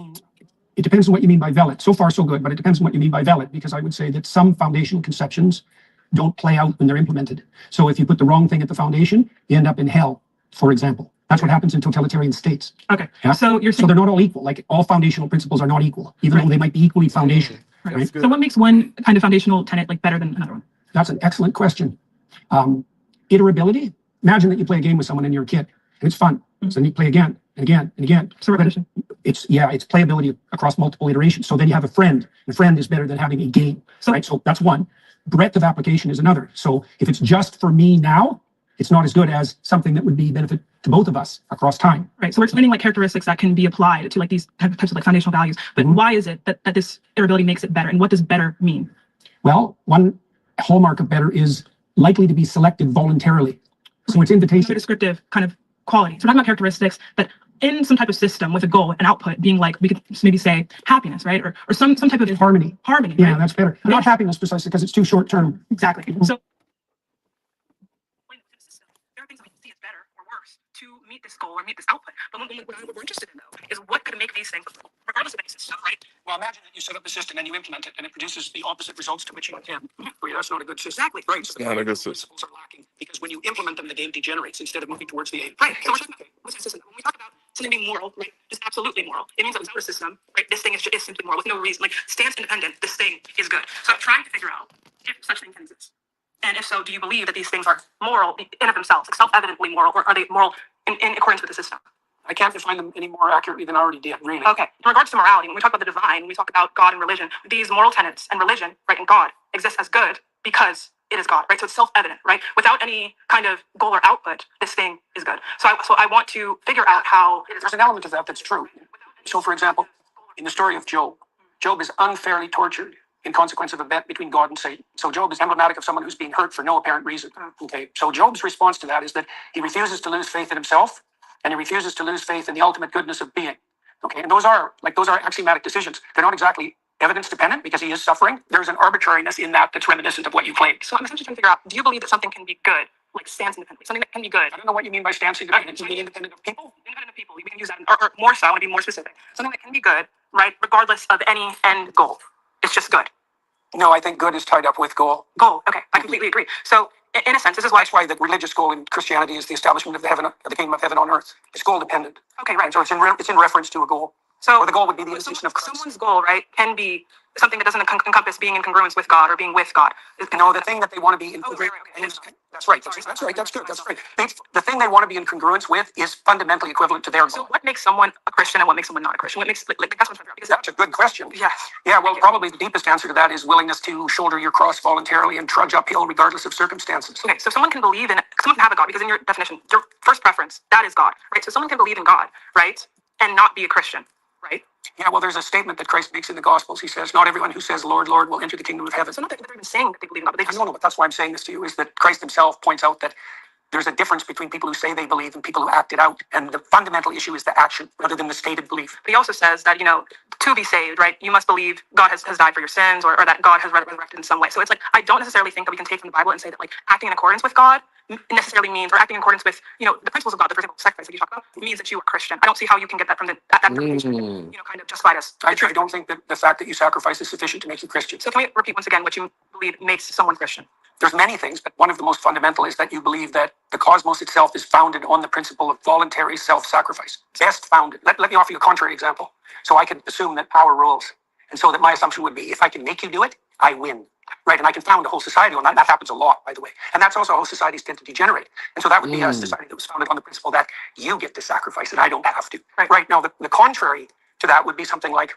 It depends on what you mean by valid. So far, so good, but it depends on what you mean by valid, because I would say that some foundational conceptions don't play out when they're implemented. So if you put the wrong thing at the foundation, you end up in hell, for example. That's what happens in totalitarian states. Okay. Yeah. So you're So saying they're not all equal. Like all foundational principles are not equal, even though they might be equally foundational. right. Right? So what makes one kind of foundational tenet like better than another one? That's an excellent question. Iterability. Imagine that you play a game with someone and you're a kid, and it's fun. So then you play again and again and again. So repetition. It's playability across multiple iterations. So then you have a friend. A friend is better than having a game. So- Right. So that's one. Breadth of application is another. So if it's just for me now, it's not as good as something that would be benefit to both of us across time. Right. So we're explaining like characteristics that can be applied to like these types of like foundational values. But why is it that this iterability makes it better? And what does better mean? Well, one hallmark of better is likely to be selected voluntarily. So it's Another invitation. descriptive kind of quality. So we're talking about characteristics that in some type of system with a goal, an output being like, we could maybe say happiness, right? Or some type of Harmony. harmony. Yeah, Right? that's better. Not happiness precisely because it's too short term. Exactly. So there are things that we can see as better or worse to meet this goal or meet this output. But what we're interested in, though, is what could make these things, regardless of any system, right? Well, imagine that you set up a system and you implement it, and it produces the opposite results to which you intend. Well, that's not a good system. Exactly. Right. So Not a good system. principles are lacking because when you implement them, the game degenerates instead of moving towards the aim. Right. So we're talking about what's the system? When we talk about something being moral, right, just absolutely moral, it means that without a system, right, this thing is simply moral with no reason. Like, stands independent, this thing is good. So I'm trying to figure out if such thing can exist. And if so, do you believe that these things are moral in and of themselves, like self-evidently moral, or are they moral in accordance with the system? I can't define them any more accurately than I already did, really. Okay. In regards to morality, when we talk about the divine, when we talk about God and religion, these moral tenets and religion, right, and God exist as good because it is God, right? So it's self-evident, right? Without any kind of goal or output, this thing is good. So I want to figure out how there's an element of that that's true. So, for example, in the story of Job, Job is unfairly tortured in consequence of a bet between God and Satan. So Job is emblematic of someone who's being hurt for no apparent reason. Okay. So Job's response to that is that he refuses to lose faith in himself, and he refuses to lose faith in the ultimate goodness of being. Okay. And those are axiomatic decisions. They're not exactly evidence dependent because he is suffering. There's an arbitrariness in that that's reminiscent of what you claimed. So I'm essentially trying to figure out, do you believe that something can be good, like stands independently, something that can be good? I don't know what you mean by stands independent. Can be independent of people? Independent of people. We can use that, or more so, I want to be more specific. Something that can be good, right, regardless of any end goal. It's just good. No, I think good is tied up with goal. Goal. Okay, I completely agree. So, in a sense, this is why the religious goal in Christianity is the establishment of the kingdom of heaven on earth. It's goal dependent. Okay, right. So it's in reference to a goal. So, or the goal would be the institution of Christ. Someone's goal, right, can be something that doesn't encompass being in congruence with God or being with God. No, the thing that they want to be in congruence. That's right. That's right. That's good. That's right. The thing they want to be in congruence with is fundamentally equivalent to their goal. So, what makes someone a Christian and what makes someone not a Christian? What makes that's what I'm trying to figure out. Because that's a good question. Yes. Yeah. Well, probably the deepest answer to that is willingness to shoulder your cross voluntarily and trudge uphill regardless of circumstances. Okay. So someone can have a God because in your definition, your first preference, that is God, right? So someone can believe in God, right, and not be a Christian, right? Yeah, well, there's a statement that Christ makes in the Gospels. He says, not everyone who says, Lord, Lord, will enter the kingdom of heaven. So not that they're even saying that they believe in God, but they just know. But that's why I'm saying this to you, is that Christ himself points out that there's a difference between people who say they believe and people who act it out. And the fundamental issue is the action rather than the stated belief. But he also says that, to be saved, right, you must believe God has died for your sins or that God has resurrected in some way. So it's like, I don't necessarily think that we can take from the Bible and say that, like, acting in accordance with God necessarily means, or acting in accordance with, the principles of God, the principle of sacrifice that you talk about, means that you are Christian. I don't see how you can get that from that interpretation, kind of justified us. I don't think that the fact that you sacrifice is sufficient to make you Christian. So can we repeat once again what you believe makes someone Christian? There's many things, but one of the most fundamental is that you believe that the cosmos itself is founded on the principle of voluntary self-sacrifice. Best founded. Let me offer you a contrary example. So I can assume that power rules. And so that my assumption would be, if I can make you do it, I win. Right? And I can found a whole society on that. That happens a lot, by the way. And that's also how societies tend to degenerate. And so that would be a society that was founded on the principle that you get to sacrifice and I don't have to. Right? Now, the contrary to that would be something like,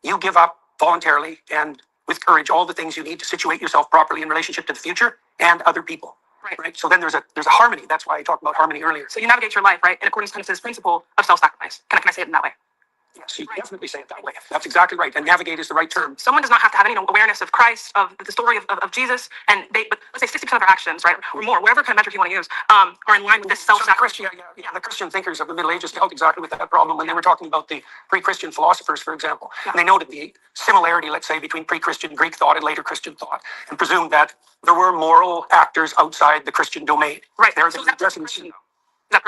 you give up voluntarily and with courage all the things you need to situate yourself properly in relationship to the future and other people. Right. So then there's a harmony. That's why I talked about harmony earlier. So you navigate your life, right, in accordance to this principle of self-sacrifice. Can I say it in that way? Yes, you definitely say it that way. That's exactly right. And navigate is the right term. Someone does not have to have any awareness of Christ, of the story of Jesus, and but let's say 60% of their actions, right, or more, whatever kind of metric you want to use, are in line with this self-sacrifice. The Christian thinkers of the Middle Ages dealt exactly with that problem when they were talking about the pre-Christian philosophers, for example. And they noted the similarity, let's say, between pre-Christian Greek thought and later Christian thought, and presumed that there were moral actors outside the Christian domain. Right. There's a Christian.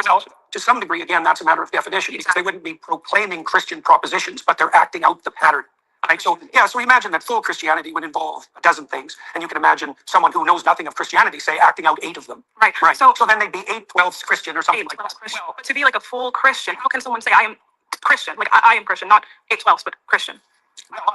Well, to some degree, again, that's a matter of definition. Because they wouldn't be proclaiming Christian propositions, but they're acting out the pattern. Right? So imagine that full Christianity would involve a dozen things. And you can imagine someone who knows nothing of Christianity, say, acting out 8 of them. Right. So then they'd be 8/12 Christian or something like that. Well, but to be like a full Christian, how can someone say, I am Christian? Like, I am Christian, not 8/12, but Christian.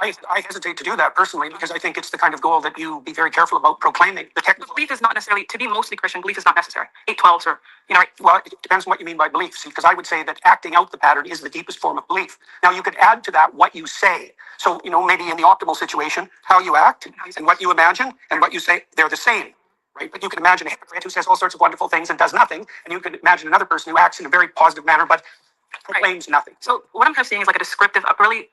I hesitate to do that personally because I think it's the kind of goal that you be very careful about proclaiming. The technical belief is not necessarily, to be mostly Christian, belief is not necessary. 8/12s or, right? Well, it depends on what you mean by belief. See, because I would say that acting out the pattern is the deepest form of belief. Now, you could add to that what you say. So, maybe in the optimal situation, how you act and what you imagine and what you say, they're the same. Right? But you can imagine a hypocrite who says all sorts of wonderful things and does nothing. And you can imagine another person who acts in a very positive manner but proclaims nothing. So what I'm kind of seeing is like a descriptive, early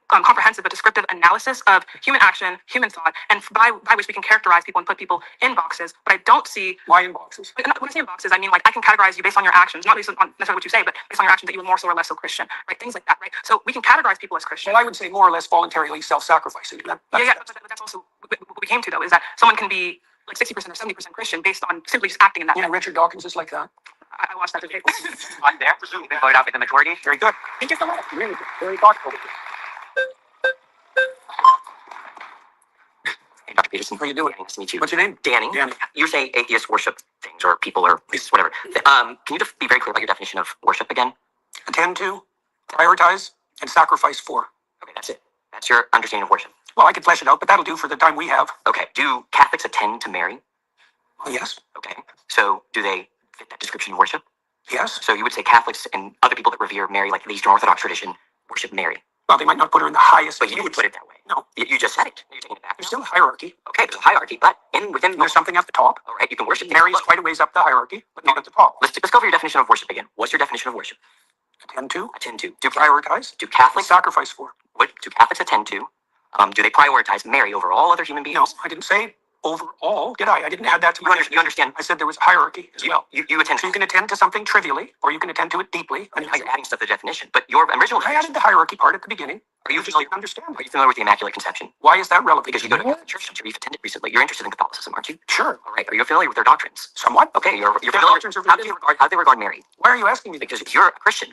comprehensive but descriptive analysis of human action, human thought, and by which we can characterize people and put people in boxes. But I don't see why in boxes. When I say in boxes, I mean like I can categorize you based on your actions, not based on necessarily what you say, but based on your actions that you are more so or less so Christian, right? Things like that, right? So we can categorize people as Christian. Well, I would say more or less voluntarily self-sacrificing. But that's also what we came to, though, is that someone can be like 60% or 70% Christian based on simply just acting in that way. Richard Dawkins is like that. I watched that debate. On there, presumably voted out by the majority. Very good. Thank you so much. Really, very thoughtful. Hey, Dr. Peterson, how are you doing? Nice to meet you. What's your name? Danny. Danny. You say atheists worship things or people or whatever. Can you just be very clear about your definition of worship again? Attend to, prioritize, and sacrifice for. Okay, that's it. That's your understanding of worship. Well, I could flesh it out, but that'll do for the time we have. Okay. Do Catholics attend to Mary? Yes. Okay. So do they fit that description of worship? Yes. So you would say Catholics and other people that revere Mary, like the Eastern Orthodox tradition, worship Mary? Well, they might not put her in the highest. But you would put it that way. No. You just said it. You're taking it back. There's still a hierarchy. Okay, there's a hierarchy, but within there's something at the top. All right, you can worship Mary is quite a ways up the hierarchy, but not at the top. Let's go over your definition of worship again. What's your definition of worship? Attend to. Attend to. Do prioritize. Do Catholics sacrifice for? What do Catholics attend to? Do they prioritize Mary over all other human beings? No, I didn't say overall, did I? I didn't add that to my definition. You understand? I said there was a hierarchy as well. You attend. So you can attend to something trivially, or you can attend to it deeply. I mean, you're adding stuff to the definition, but your original. I added the hierarchy part at the beginning. Are you familiar? Understand? Are you familiar with the Immaculate Conception? Why is that relevant? Because you go to Catholic church, you've attended recently. You're interested in Catholicism, aren't you? Sure. All right. Are you familiar with their doctrines? Somewhat. Okay. You're familiar. How do they regard Mary? Why are you asking me? Because you're a Christian.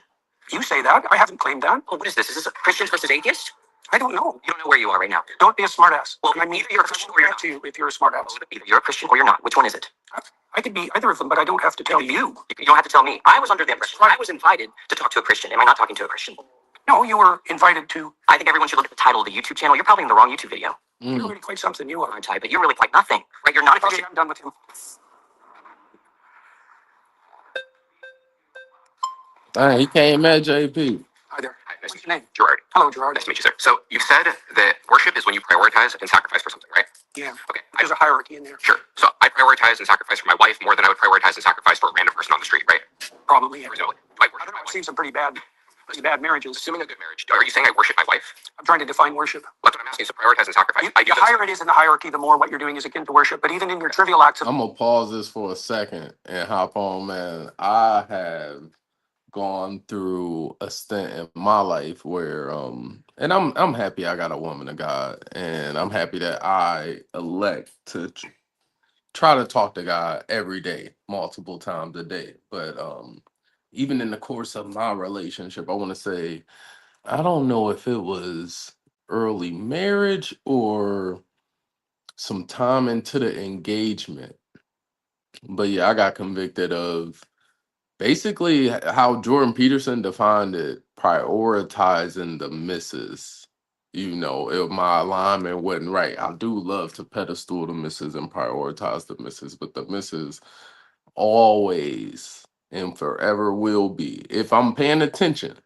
You say that. I haven't claimed that. Oh, what is this? Is this a Christians versus atheists? I don't know. You don't know where you are right now. Don't be a smartass. Well, I mean, either you're a Christian or you're not. If you're a smartass. Either you're a Christian or you're not. Which one is it? I could be either of them, but I don't have to tell you. You don't have to tell me. I was under the impression I was invited to talk to a Christian. Am I not talking to a Christian? No, you were invited to. I think everyone should look at the title of the YouTube channel. You're probably in the wrong YouTube video. You're really quite something. You are, aren't I? But you're really quite nothing. Right? You're not a Christian. I'm done with him. He came at JP. Hi there. Hi, nice to meet you. Name? Gerard. Hello, Gerard. Nice to meet you, sir. So you said that worship is when you prioritize and sacrifice for something, right? Yeah. Okay. There's a hierarchy in there. Sure. So I prioritize and sacrifice for my wife more than I would prioritize and sacrifice for a random person on the street, right? Probably. Yeah. Presumably. I don't know. I've seen some pretty bad marriages. Assuming a good marriage. Are you saying I worship my wife? I'm trying to define worship. That's what I'm asking. So prioritize and sacrifice. The higher it is in the hierarchy, the more what you're doing is akin to worship. But even in your trivial acts of... I'm gonna pause this for a second and hop on, man. I have gone through a stint in my life where and I'm happy I got a woman of God, and I'm happy that I elect to try to talk to God every day, multiple times a day. But even in the course of my relationship, I want to say I don't know if it was early marriage or some time into the engagement, but yeah, I got convicted of basically how Jordan Peterson defined it, prioritizing the misses. If my alignment wasn't right. I do love to pedestal the misses and prioritize the misses, but the misses always and forever will be, if I'm paying attention,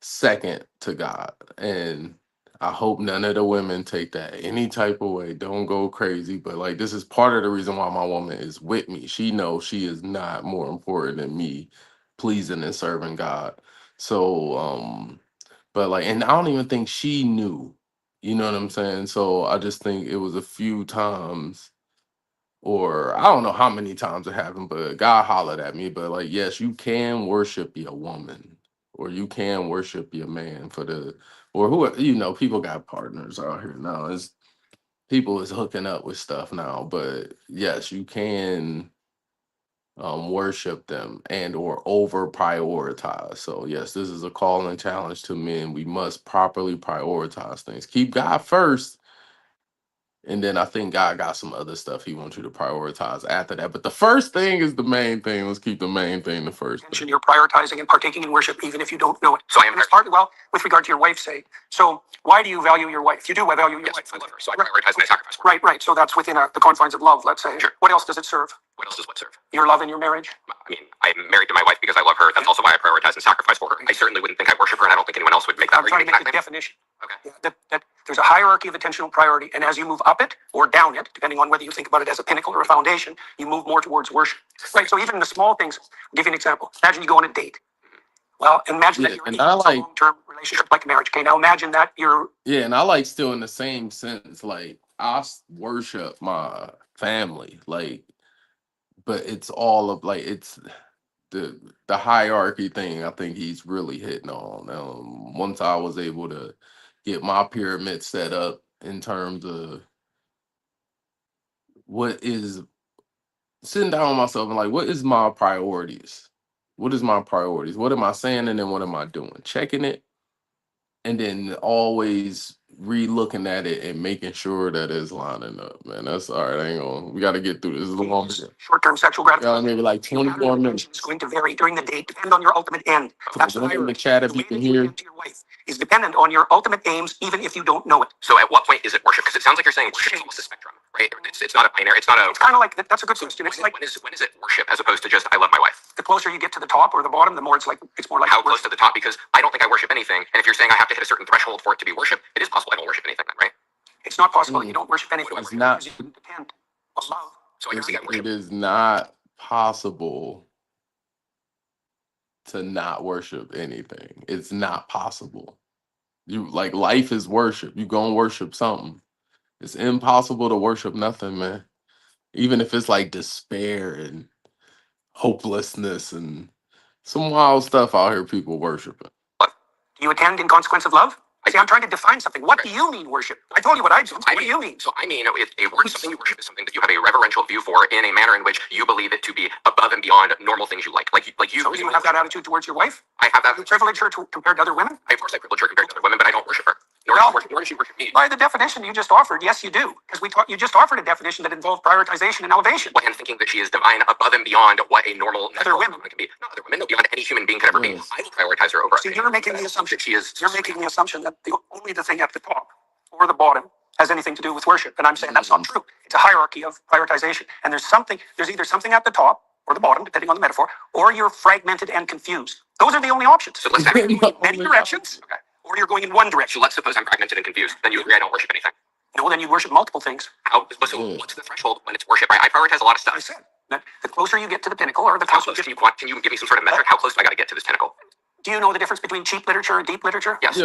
second to God. And I hope none of the women take that any type of way. Don't go crazy. But like, this is part of the reason why my woman is with me. She knows she is not more important than me pleasing and serving God. So, but like, and I don't even think she knew, you know what I'm saying? So I just think it was a few times, or I don't know how many times it happened, but God hollered at me. But like, yes, you can worship your woman, or you can worship your man or who, people got partners out here now. People is hooking up with stuff now, but yes, you can worship them and or over prioritize. So yes, this is a call and challenge to men. We must properly prioritize things. Keep God first. And then I think God got some other stuff he wants you to prioritize after that. But the first thing is the main thing. Let's keep the main thing the first thing. You're prioritizing and partaking in worship even if you don't know it. So I am partly, well, with regard to your wife's sake. So why do you value your wife? You do value your wife. I love her, so I prioritize and I sacrifice for her. Right. So that's within the confines of love, let's say. Sure. What else does it serve? What else does what serve? Your love in your marriage? I mean, I'm married to my wife because I love her. That's also why I prioritize and sacrifice for her. I certainly wouldn't think I worship her, and I don't think anyone else would make that argument. I'm trying to make the definition. Okay. Yeah, that there's a hierarchy of attentional priority, and as you move up it or down it, depending on whether you think about it as a pinnacle or a foundation, you move more towards worship. Right. So even in the small things, I'll give you an example. Imagine you go on a date. Well, imagine that you're in a long-term relationship like marriage. Okay, now imagine that you're... Yeah, and I like still in the same sense, like I worship my family, like, but it's all of like, it's the hierarchy thing. I think he's really hitting on. Once I was able to get my pyramid set up in terms of what is sitting down with myself and like, what is my priorities? What is my priorities? What am I saying and then what am I doing? Checking it, and then always re-looking at it and making sure that it's lining up, man. That's all right. I ain't gonna. We got to get through this. This is a long video. Short-term sexual gratification. Maybe like 24 minutes. It's going to vary during the day, depend on your ultimate end. That's Put in the chat if the you way can that you hear. relate to your wife is dependent on your ultimate aims, even if you don't know it. So at what point is it worship? Because it sounds like you're saying worship is almost a spectrum, right? It's not a binary. It's not a. It's kind of like that's a good question. It's like when is it worship as opposed to just I love my wife? the closer you get to the top or the bottom, the more it's more like How close to the top? Because I don't think I worship anything. And if you're saying I have to hit a certain threshold for it to be worship, it is possible I don't worship anything then, right? It's not possible. You don't worship anything. It's not. You depend on love. So I think I worship. It is not possible to not worship anything. It's not possible. You like life is worship. You gonna worship something. It's impossible to worship nothing, man. Even if it's like despair and hopelessness and some wild stuff out here people worshiping. Do you attend in consequence of love? I say I'm trying to define something. What do you mean worship? I told you what I do. What do you mean? So I mean, something you worship is something that you have a reverential view for in a manner in which you believe it to be above and beyond normal things you like. Like you. So do you have that attitude towards your wife? I have that. You privilege her compared to other women? Of course, I privilege her compared to other women, but I don't worship her. Nor does she worship me. By the definition you just offered, yes, you do. Because you just offered a definition that involved prioritization and elevation. And thinking that she is divine above and beyond what a normal other women can be. Not other women, no, beyond any human being could ever be. I will prioritize her over. So you're making the assumption that only the thing at the top or the bottom has anything to do with worship. And I'm saying that's not true. It's a hierarchy of prioritization. And there's either something at the top or the bottom, depending on the metaphor, or you're fragmented and confused. Those are the only options. So let's say many directions. Okay. Or you're going in one direction. So let's suppose I'm fragmented and confused. Then you agree I don't worship anything. No, then you worship multiple things. What's the threshold when it's worship? I prioritize a lot of stuff. I said that the closer you get to the pinnacle, or the How closer close can you give me some sort of metric? How close do I got to get to this pinnacle? Do you know the difference between cheap literature and deep literature? Yes.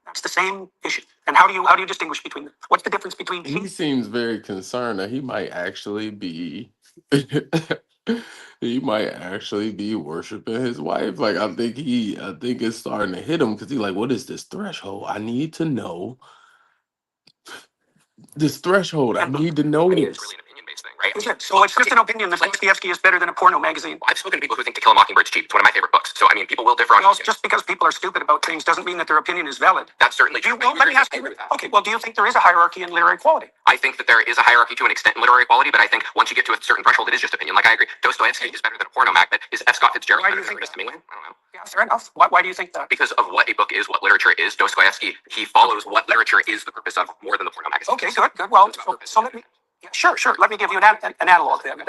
That's the same issue. And how do you distinguish between them? What's the difference between He seems very concerned that he might actually be he might actually be worshiping his wife. Like I think it's starting to hit him because he's like, what is this threshold? I need to know this threshold. I need to know It's this. really an opinion-based thing, right? So it's just an opinion that Dostoevsky is better than a porno magazine. I've spoken to people who think To Kill a Mockingbird's cheap. It's one of my favorite books. So I mean, people will differ on. Well, just because people are stupid about things doesn't mean that their opinion is valid. That's certainly true. Let me ask you. Okay, well, do you think there is a hierarchy in literary quality? I think that there is a hierarchy to an extent in literary quality, but I think once you get to a certain threshold, it is just opinion. Like I agree, Dostoevsky is better than a porno mag, but is F. Scott Fitzgerald better than Ernest Hemingway? I don't know. Yeah, fair enough. Why do you think that? Because of what a book is, what literature is. Dostoevsky, he follows what literature is the purpose of more than the porno magazine. Okay, good. Well, so let me. Yeah, sure. Let me give you an analog then.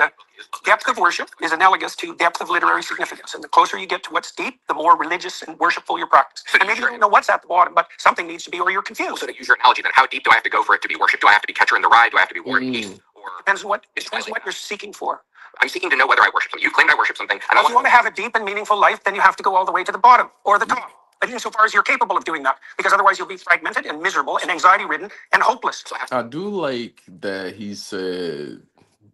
Depth of worship is analogous to depth of literary significance. And the closer you get to what's deep, the more religious and worshipful your practice. And maybe you don't know what's at the bottom, but something needs to be, or you're confused. So to use your analogy, then how deep do I have to go for it to be worship? Do I have to be Catcher in the Rye? Do I have to be War and Peace? Or depends on what you're seeking for. I'm seeking to know whether I worship something. You claimed I worship something. And if you want to have a deep and meaningful life, then you have to go all the way to the bottom or the top. And insofar as you're capable of doing that, because otherwise you'll be fragmented and miserable and anxiety-ridden and hopeless. So I do like that he said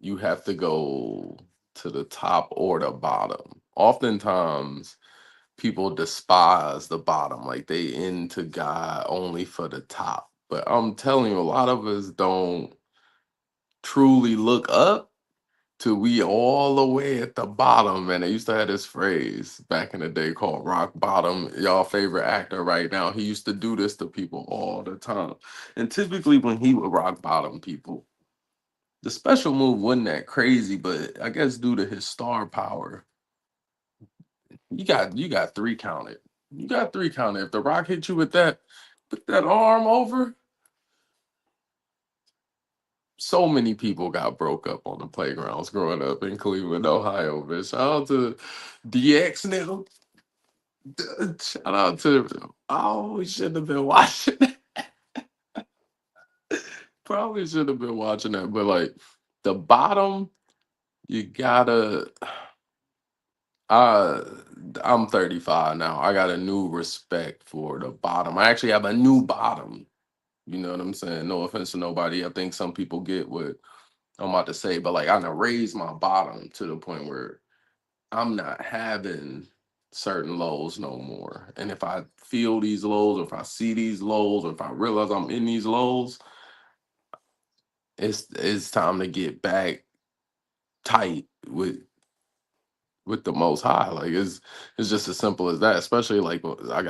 you have to go to the top or the bottom. Oftentimes, people despise the bottom, like they into God only for the top. But I'm telling you, a lot of us don't truly look up till we all the way at the bottom. And they used to have this phrase back in the day called rock bottom. Y'all favorite actor right now, he used to do this to people all the time. And typically when he would rock bottom people, the special move wasn't that crazy, but I guess due to his star power, you got three counted. You got three counted. If the Rock hit you with that, put that arm over. So many people got broke up on the playgrounds growing up in Cleveland, Ohio. But shout out to DX now. Shout out to we shouldn't have been watching that. Probably should have been watching that. But like the bottom, you gotta I'm 35 now. I got a new respect for the bottom. I actually have a new bottom. You know what I'm saying? No offense to nobody. I think some people get what I'm about to say, but like I done raised my bottom to the point where I'm not having certain lows no more. And if I feel these lows, or if I see these lows, or if I realize I'm in these lows, it's time to get back tight with the Most High. Like it's just as simple as that. Especially like I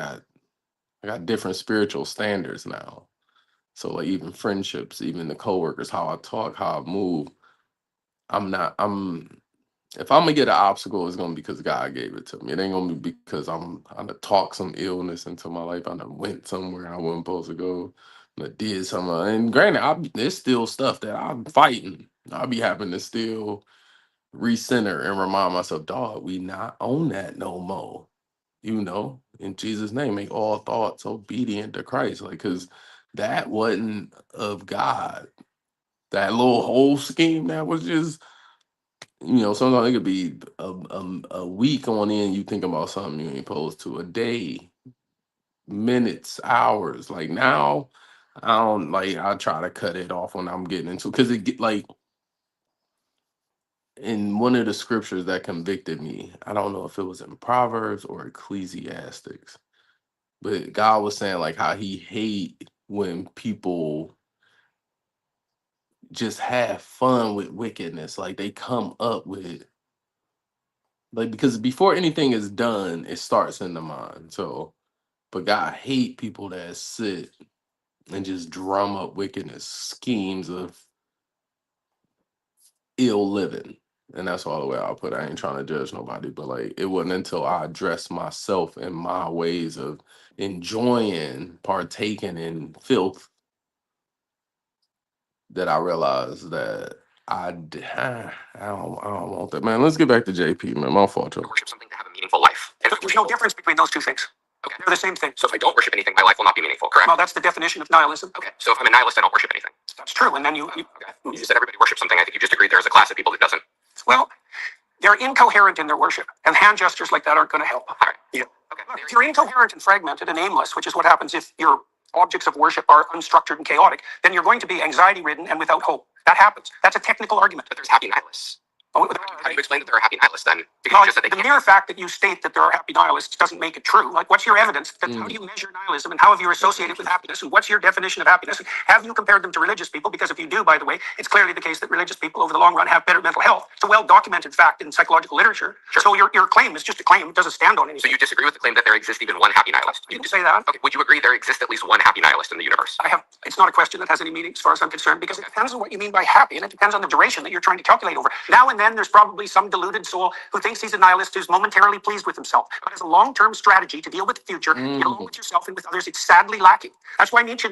got different spiritual standards now. So like even friendships, even the coworkers, how I talk, how I move. I'm if I'm gonna get an obstacle, it's gonna be because God gave it to me. It ain't gonna be because I'm gonna talk some illness into my life. I done went somewhere I wasn't supposed to go. I did something. And granted, there's still stuff that I'm fighting. I'll be having to still recenter and remind myself, dog, we not on that no more. In Jesus' name, make all thoughts obedient to Christ. Like, cause that wasn't of God. That little whole scheme that was just, sometimes it could be a week on end. You think about something you ain't supposed to, a day, minutes, hours. Like now, I don't like. I try to cut it off when I'm getting into because it get like in one of the scriptures that convicted me. I don't know if it was in Proverbs or Ecclesiastics, but God was saying like how He hate when people just have fun with wickedness. Like they come up with like because before anything is done, it starts in the mind. So, but God hate people that sit and just drum up wickedness, schemes of ill living. And that's all the way I'll put it. I ain't trying to judge nobody, but like it wasn't until I addressed myself and my ways of enjoying, partaking in filth that I realized that I don't want that. Man, let's get back to JP, man. My fault, Joe. Worship something to have a meaningful life. And There's no difference between those two things. Okay. They're the same thing. So if I don't worship anything, my life will not be meaningful, correct? Well, that's the definition of nihilism. Okay. So if I'm a nihilist, I don't worship anything. That's true. And then Okay. You said everybody worships something. I think you just agreed there's a class of people that doesn't. well, they're incoherent in their worship, and hand gestures like that aren't going to help. All right. Yeah. Okay. Look, if you're incoherent and fragmented and aimless, which is what happens if your objects of worship are unstructured and chaotic, then you're going to be anxiety-ridden and without hope. That happens. That's a technical argument. But there's happy nihilists. Oh, How do you explain that there are happy nihilists then? Because well, you just said they the can't. mere fact that you state that there are happy nihilists doesn't make it true. Like, what's your evidence? How do you measure nihilism, and how have you associated with happiness? And what's your definition of happiness? And have you compared them to religious people? Because if you do, by the way, it's clearly the case that religious people over the long run have better mental health. It's a well-documented fact in psychological literature. Sure. So your claim is just a claim. It doesn't stand on anything. So you disagree with the claim that there exists even one happy nihilist? You didn't say that. Okay. Would you agree there exists at least one happy nihilist in the universe? It's not a question that has any meaning as far as I'm concerned, because it depends on what you mean by happy, and it depends on the duration that you're trying to calculate over. Now and then there's probably some deluded soul who thinks he's a nihilist who's momentarily pleased with himself. But as a long-term strategy to deal with the future, get along with yourself and with others, it's sadly lacking. That's why Nietzsche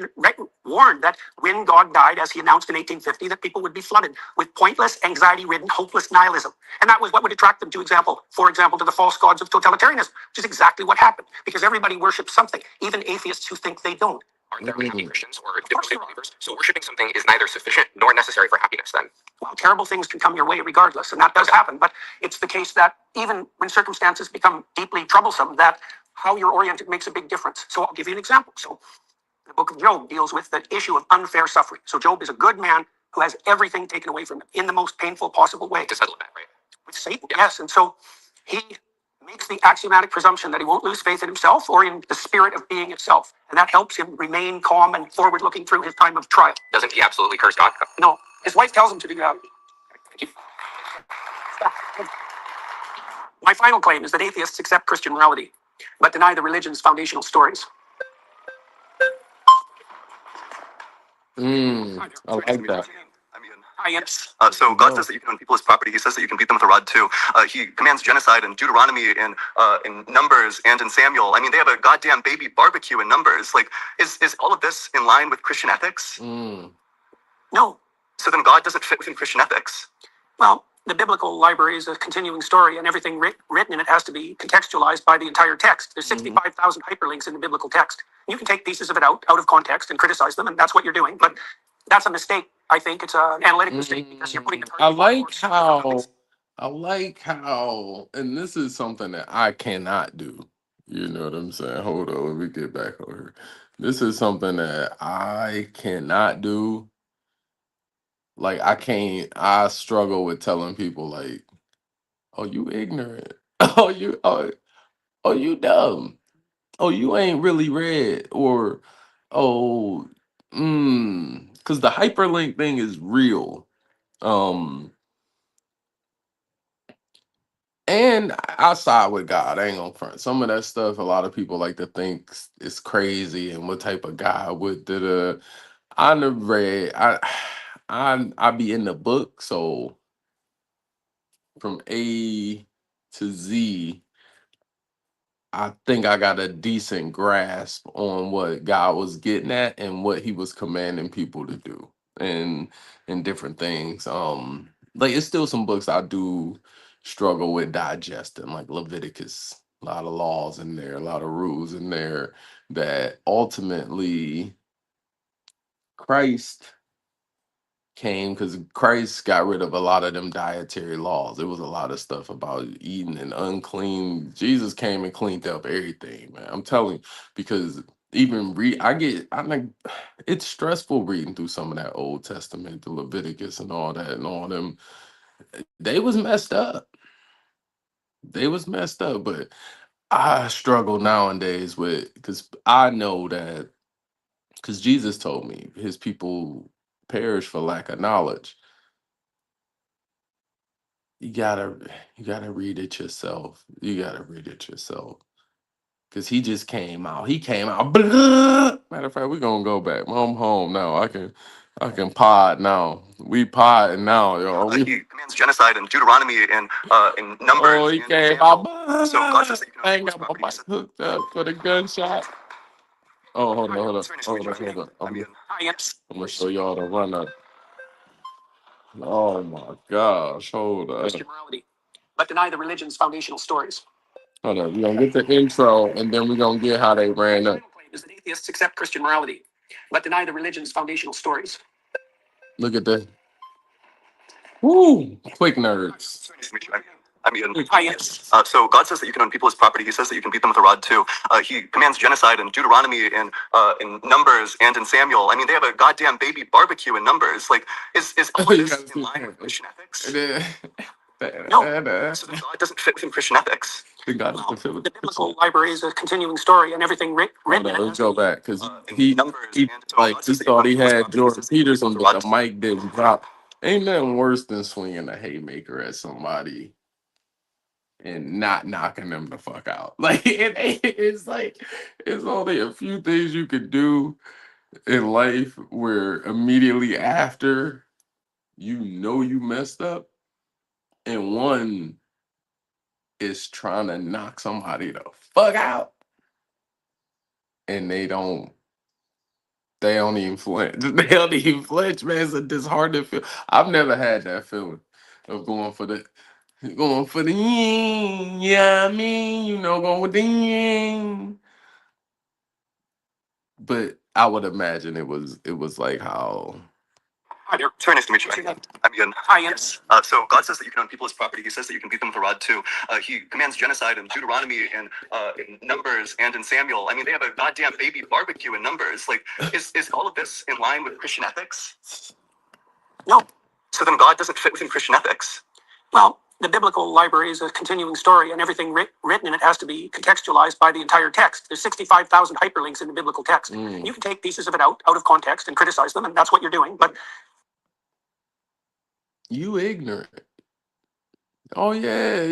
warned that when God died, as he announced in 1850, that people would be flooded with pointless, anxiety-ridden, hopeless nihilism. And that was what would attract them to for example, to the false gods of totalitarianism, which is exactly what happened, because everybody worships something, even atheists who think they don't. Aren't there happy Christians or devoted believers? So worshipping something is neither sufficient nor necessary for happiness then? Well, terrible things can come your way regardless, and that does happen. But it's the case that even when circumstances become deeply troublesome, that how you're oriented makes a big difference. So I'll give you an example. So the book of Job deals with the issue of unfair suffering. So Job is a good man who has everything taken away from him in the most painful possible way. To settle that, right? With Satan, yes. And so he makes the axiomatic presumption that he won't lose faith in himself or in the spirit of being itself. And that helps him remain calm and forward-looking through his time of trial. Doesn't he absolutely curse God? No, his wife tells him to do that. Thank you. My final claim is that atheists accept Christian morality, but deny the religion's foundational stories. I like that. So God says that you can own people as property. He says that you can beat them with a rod too. He commands genocide in Deuteronomy and in Numbers and in Samuel. I mean, they have a goddamn baby barbecue in Numbers. Like, is all of this in line with Christian ethics? No. So then God doesn't fit within Christian ethics. Well, the biblical library is a continuing story, and everything written in it has to be contextualized by the entire text. There's 65,000 hyperlinks in the biblical text. You can take pieces of it out of context and criticize them, and that's what you're doing. But that's a mistake. I think it's an analytic mistake, because you're putting. I like how, and this is something that I cannot do. You know what I'm saying? Hold on, let me get back over here. This is something that I cannot do. Like I struggle with telling people like, oh, you ignorant. Oh, you dumb. Oh, you ain't really read. Or, oh, because the hyperlink thing is real. And I side with God. I ain't gonna front. Some of that stuff, a lot of people like to think is crazy and what type of guy would I never read. I be in the book, so from A to Z, I think I got a decent grasp on what God was getting at and what he was commanding people to do and different things. Like it's still some books I do struggle with digesting, like Leviticus. A lot of laws in there, a lot of rules in there that ultimately Christ came because Christ got rid of a lot of them dietary laws. There was a lot of stuff about eating and unclean. Jesus came and cleaned up everything, man. I'm telling you, because even I think it's stressful reading through some of that Old Testament, the Leviticus and all that and all them. They was messed up. They was messed up, but I struggle nowadays with because I know that because Jesus told me his people perish for lack of knowledge. You gotta you gotta read it yourself. You gotta read it yourself. Cause he just came out. He came out. Blah. Matter of fact, we're gonna go back. I'm home now. I can pod now. We podding now, yo. He commands genocide in Deuteronomy and in Numbers. Oh, he and came Samuel. out. So God says that you can I ain't enforce got my property. mic hooked up for the gunshot. Oh, hold on. I'm gonna show y'all the run up. Oh my gosh, hold up. Christian morality, but deny the religion's foundational stories. Hold up. We're gonna get the intro and then we're gonna get how they ran up. The final claim is that atheists accept Christian morality, but deny the religion's foundational stories. Look at that. Woo! Quick nerds. So God says that you can own people as property. He says that you can beat them with a rod too. He commands genocide in Deuteronomy and in Numbers and in Samuel. I mean, they have a goddamn baby barbecue in Numbers. Like, is all of this in line with Christian ethics? No. So then God doesn't fit within Christian ethics. The biblical library is a continuing story, and everything written in it. Let's go back because he thought he had Jordan Peterson, but the mic didn't drop. Ain't nothing worse than swinging a haymaker at somebody and not knocking them the fuck out. Like it's only a few things you could do in life where immediately after you know you messed up, and one is trying to knock somebody the fuck out, and they don't even flinch. They don't even flinch, man. It's a disheartening feel. I've never had that feeling of going for the yin. Yeah, I mean, going with the yin. But I would imagine it was like how. It's very nice to meet you. So God says that you can own people as property. He says that you can beat them with a rod too. He commands genocide in Deuteronomy and in Numbers and in Samuel. I mean, they have a goddamn baby barbecue in Numbers. Like, is all of this in line with Christian ethics? No. So then God doesn't fit within Christian ethics. Well, the biblical library is a continuing story, and everything written in it has to be contextualized by the entire text. There's 65,000 hyperlinks in the biblical text. You can take pieces of it out of context and criticize them, and that's what you're doing. But you ignorant. Oh yeah.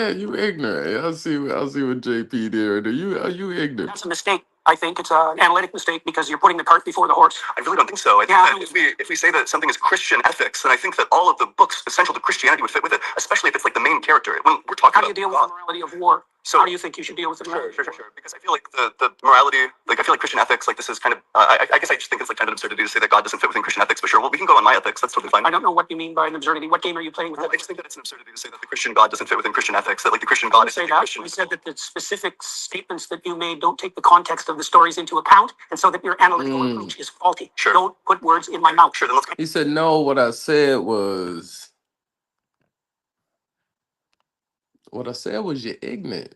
You ignorant. I see what JP did. Are you ignorant? That's a mistake. I think it's an analytic mistake because you're putting the cart before the horse. I really don't think so. I think that if we say that something is Christian ethics, then I think that all of the books essential to Christianity would fit with it, especially if it's like the main character. When we're talking How do you deal with the morality of war? So how do you think you should deal with the morality? Sure. Because I feel like the morality, like I feel like Christian ethics, like this is kind of, I guess I just think it's like kind of an absurdity to say that God doesn't fit within Christian ethics, but sure, well, we can go on my ethics. That's totally fine. I don't know what you mean by an absurdity. What game are you playing with? I just think that it's an absurdity to say that the Christian God doesn't fit within Christian ethics. That like the Christian God is Christian. You said that the specific statements that you made don't take the context of the stories into account, and so that your analytical approach is faulty. Sure. Don't put words in my mouth. Sure. Then let's. He said no. What I said was you're ignorant.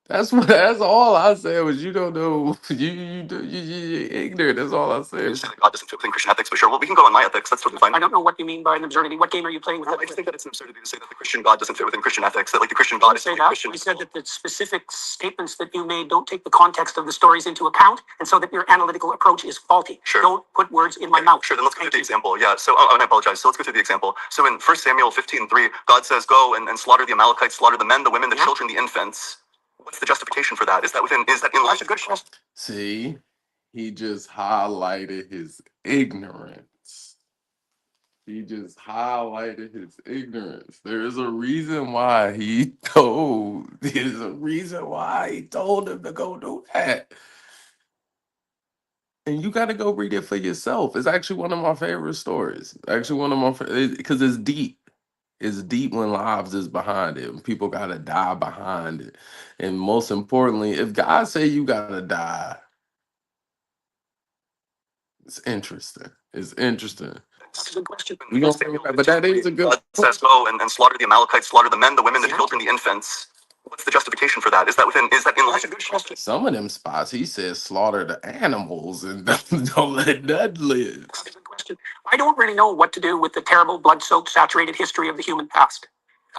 That's all I said was you don't know. You're ignorant. That's all I said. God doesn't fit within Christian ethics, but sure. Well, we can go on my ethics. That's totally fine. I don't know what you mean by an absurdity. What game are you playing with? I just think that it's an absurdity to say that the Christian God doesn't fit within Christian ethics. That like the Christian God is say the that. Christian. You said that the specific statements that you made don't take the context of the stories into account, and so that your analytical approach is faulty. Sure. Don't put words in my mouth. Sure, then let's go through the example. Yeah, so, and I apologize. So let's go through the example. So in 1 Samuel 15:3, God says, go and slaughter the Amalekites, slaughter the men, the women, the children, the infants. What's the justification for that? Is that in line? That's a good question. See, he just highlighted his ignorance. He just highlighted his ignorance. There's a reason why he told. There's a reason why he told him to go do that. And you got to go read it for yourself. It's actually one of my favorite stories. Actually, one of my because it's deep. It's deep when lives is behind it. And people got to die behind it. And most importantly, if God say you got to die, it's interesting. It's interesting. That's a good question. We gonna, but that is a good. God says, go and slaughter the Amalekites, slaughter the men, the women, the children, the infants. What's the justification for that? Is that in line? That's a good question. Some of them spots, he says, slaughter the animals and don't let that live. That's a good question. I don't really know what to do with the terrible, blood-soaked, saturated history of the human past.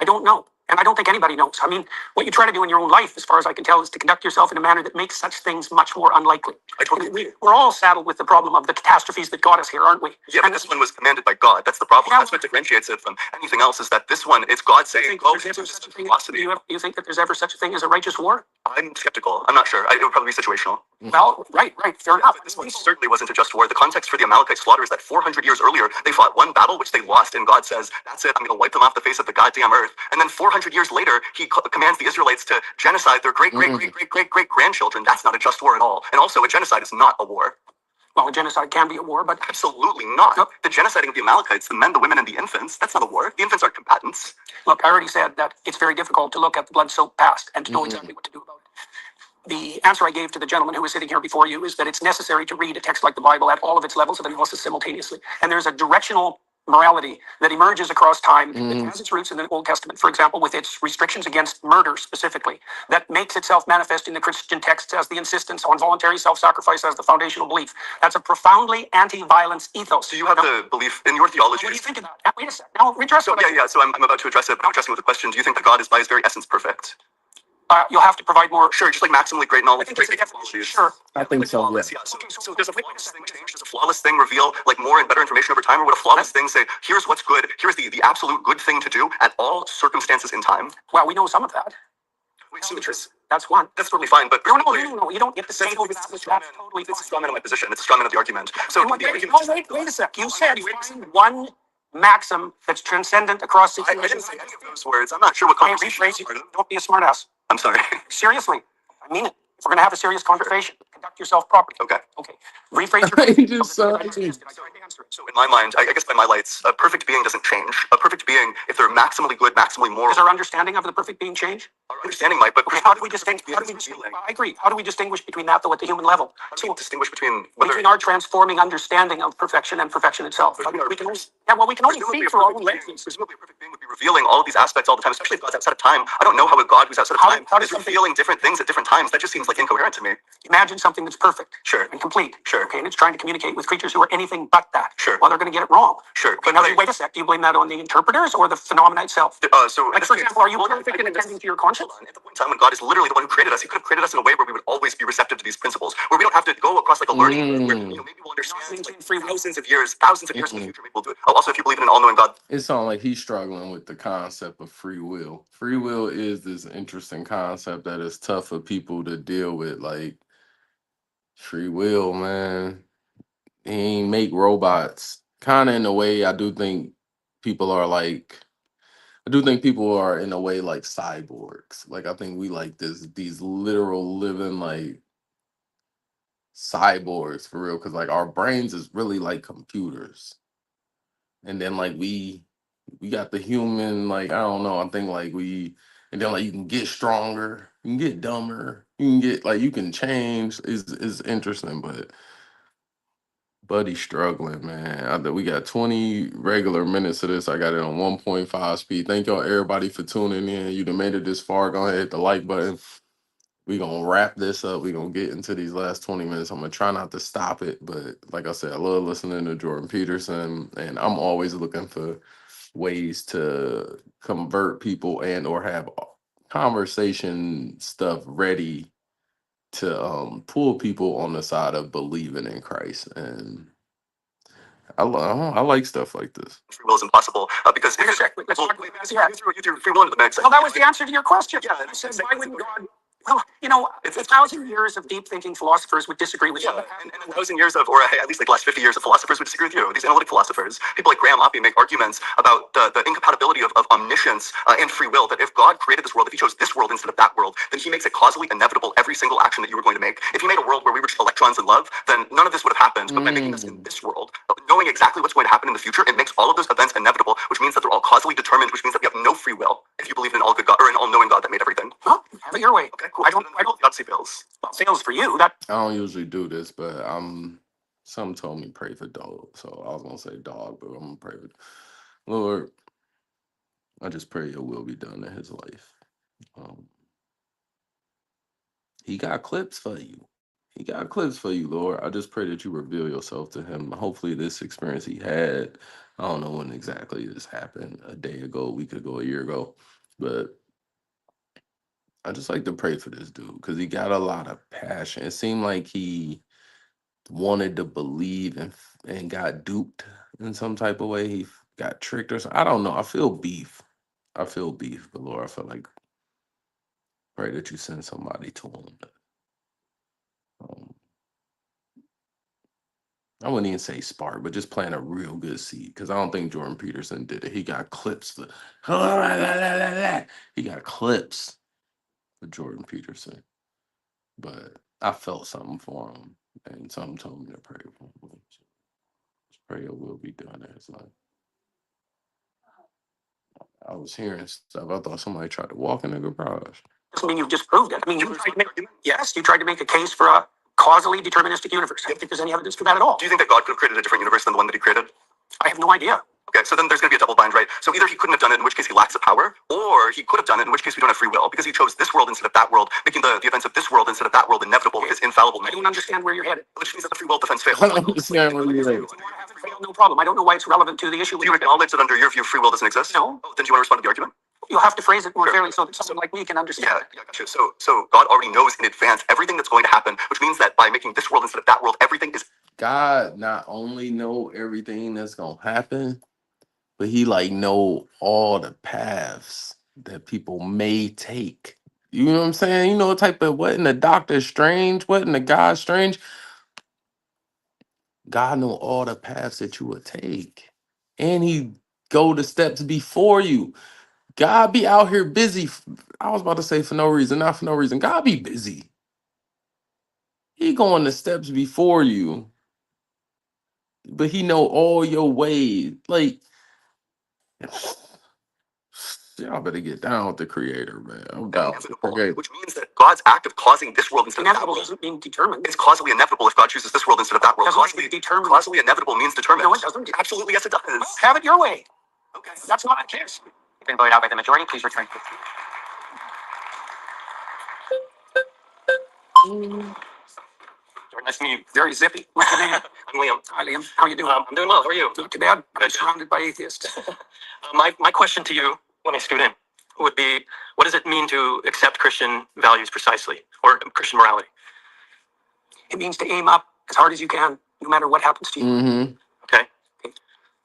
I don't know. And I don't think anybody knows. I mean, what you try to do in your own life, as far as I can tell, is to conduct yourself in a manner that makes such things much more unlikely. We're all saddled with the problem of the catastrophes that got us here, aren't we? Yeah, but this one was commanded by God. That's the problem. That's what differentiates it from anything else, is that this one, it's God saying, go into this velocity. Do you think that there's ever such a thing as a righteous war? I'm skeptical. I'm not sure. It would probably be situational. Well, right, fair enough. But this one certainly wasn't a just war. The context for the Amalekite slaughter is that 400 years earlier, they fought one battle, which they lost, and God says, that's it, I'm going to wipe them off the face of the goddamn earth. And then 400 years later, he commands the Israelites to genocide their great-great-great-great-great-grandchildren. That's not a just war at all. And also, a genocide is not a war. Well, a genocide can be a war, but absolutely not. Nope. The genociding of the Amalekites, the men, the women, and the infants, that's not a war. The infants are combatants. Look, I already said that it's very difficult to look at the blood-soaked past and to know exactly what to do about it. The answer I gave to the gentleman who was sitting here before you is that it's necessary to read a text like the Bible at all of its levels of analysis simultaneously. And there's a directional morality that emerges across time that has its roots in the Old Testament, for example, with its restrictions against murder specifically, that makes itself manifest in the Christian texts as the insistence on voluntary self-sacrifice as the foundational belief. That's a profoundly anti-violence ethos. Do you have the belief in your theology? What do you think about that? Wait a second. Now, redress. So, so I'm about to address it, but I'm addressing with a question. Do you think that God is by his very essence perfect? You'll have to provide more. Sure, just like maximally great knowledge. I think sure. I think so. Yeah. So does a flawless thing change? Does a flawless thing reveal like more and better information over time? Or would a flawless thing say, here's what's good, here's the absolute good thing to do at all circumstances in time? Well, we know some of that. Wait, symmetries. That's one. That's totally fine, but no. You don't get to say it's a straw man of my position. It's a straw man of the argument. So wait a sec. You said find one maxim that's transcendent across situations. I didn't say any of those words. I'm not sure what conversation. Don't be a smartass. I'm sorry. Seriously, I mean it. If we're going to have a serious conversation, conduct yourself properly. Okay. Rephrase your question. So in my mind, I guess by my lights, a perfect being doesn't change. A perfect being, if they're maximally good, maximally moral. Does our understanding of the perfect being change? Our understanding might, but how do we distinguish? I agree. How do we distinguish between that, though, at the human level? How do we distinguish between our transforming understanding of perfection and perfection itself? We can only speak for our own lenses. Presumably, a perfect being would be revealing all of these aspects all the time, especially if God's outside of time. I don't know how a God who's outside of time is revealing different things at different times. That just seems like incoherent to me. Imagine something that's perfect, and complete, okay, and it's trying to communicate with creatures who are anything but that. Well, they're going to get it wrong. But now, wait a sec. Do you blame that on the interpreters or the phenomena itself? For example, are you perfect in attending to your conscience? At the point in time when God is literally the one who created us, he could have created us in a way where we would always be receptive to these principles, where we don't have to go across like a learning, where maybe we'll understand like thousands of years in the future. Maybe we'll do it. Also, if you believe in an all-knowing God, it sounds like he's struggling with the concept of free will. Free will is this interesting concept that is tough for people to deal with. Like free will, man. He ain't make robots. Kind of in a way, I do think people are in a way like cyborgs. Like I think we like these literal living like cyborgs for real, because like our brains is really like computers, and then like we got the human, like I don't know, I think like and then like you can get stronger, you can get dumber, you can get like you can change. Is interesting, but Buddy's struggling, man. We got 20 regular minutes of this. I got it on 1.5 speed. Thank y'all everybody for tuning in. You done made it this far. Go ahead, hit the like button. we're gonna wrap this up. We're gonna get into these last 20 minutes. I'm gonna try not to stop it, but like I said, I love listening to Jordan Peterson, and I'm always looking for ways to convert people and or have conversation stuff ready to pull people on the side of believing in Christ. And I like stuff like this. Free will is impossible because let's talk about you threw free will into the mix. Well, that was the answer to your question. Yeah, I said, why wouldn't God? Well, you know, it's 1,000 years of deep thinking philosophers would disagree with you. And 1,000 years of, or at least like the last 50 years of philosophers would disagree with you. These analytic philosophers, people like Graham Oppie make arguments about the incompatibility of omniscience and free will, that if God created this world, if he chose this world instead of that world, then he makes it causally inevitable every single action that you were going to make. If he made a world where we were just electrons in love, then none of this would have happened. But by making us in this world, knowing exactly what's going to happen in the future, it makes all of those events inevitable, which means that they're all causally determined, which means that we have no free will if you believe in an all-good God, or an all-knowing God that made everything. Well, have it your way. Okay, cool. I don't see bills. Well, sales for you. That I don't usually do this, but some told me pray for dog, so I was gonna say dog, but I'm gonna pray for Lord. I just pray your will be done in his life. He got clips for you. He got clips for you, Lord. I just pray that you reveal yourself to him. Hopefully this experience he had, I don't know when exactly this happened, a day ago, a week ago, a year ago, but I just like to pray for this dude because he got a lot of passion. It seemed like he wanted to believe and got duped in some type of way. He got tricked or something. I don't know. I feel beef. But Lord, I feel like pray that you send somebody to him. I wouldn't even say spark, but just plant a real good seed because I don't think Jordan Peterson did it. He got clips for he got clips for Jordan Peterson, but I felt something for him, and something told me to pray for him. Just pray your will be done in his life. I was hearing stuff. I thought somebody tried to walk in the garage. doesn't mean you've disproved it. I mean, you tried to make a case for a causally deterministic universe. I don't think there's any evidence for that at all. Do you think that God could have created a different universe than the one that he created? I have no idea. Okay, so then there's going to be a double bind, right? So either he couldn't have done it, in which case he lacks the power, or he could have done it, in which case we don't have free will, because he chose this world instead of that world, making the events of this world instead of that world inevitable with his infallible. I don't understand where you're headed. Which means that the free will defense fails. I don't understand where you're headed. No problem. I don't know why it's relevant to the issue. Do you acknowledge that under your view, free will doesn't exist? No. Oh, then do you want to respond to the argument? You'll have to phrase it more clearly so that someone like me can understand. Yeah, got you. So God already knows in advance everything that's going to happen, which means that by making this world instead of that world, everything is. God not only know everything that's gonna happen, but he like know all the paths that people may take. You know what I'm saying? You know what type of what in the Doctor Strange, what in the God Strange? God know all the paths that you would take. And he go the steps before you. God be out here busy. I was about to say for no reason, not for no reason. God be busy. He going the steps before you. But he know all your ways. Like, y'all better get down with the creator, man. I'm down with the creator. Which means that God's act of causing this world instead of that Inevitable world doesn't mean determined. is causally inevitable if God chooses this world instead of that world. Doesn't mean determined. Causally inevitable means determined. No, it doesn't. Absolutely, yes, it does. Well, have it your way. Okay. That's not the case. You've been voted out by the majority. Please return. Nice to meet you. Very zippy. What's your name? I'm Liam. Hi, Liam. How you doing? I'm doing well. How are you? Not too bad. I'm Good. surrounded by atheists. My question to you, when I scoot in, would be, what does it mean to accept Christian values precisely, or Christian morality? It means to aim up as hard as you can, no matter what happens to you. Mm-hmm. Okay.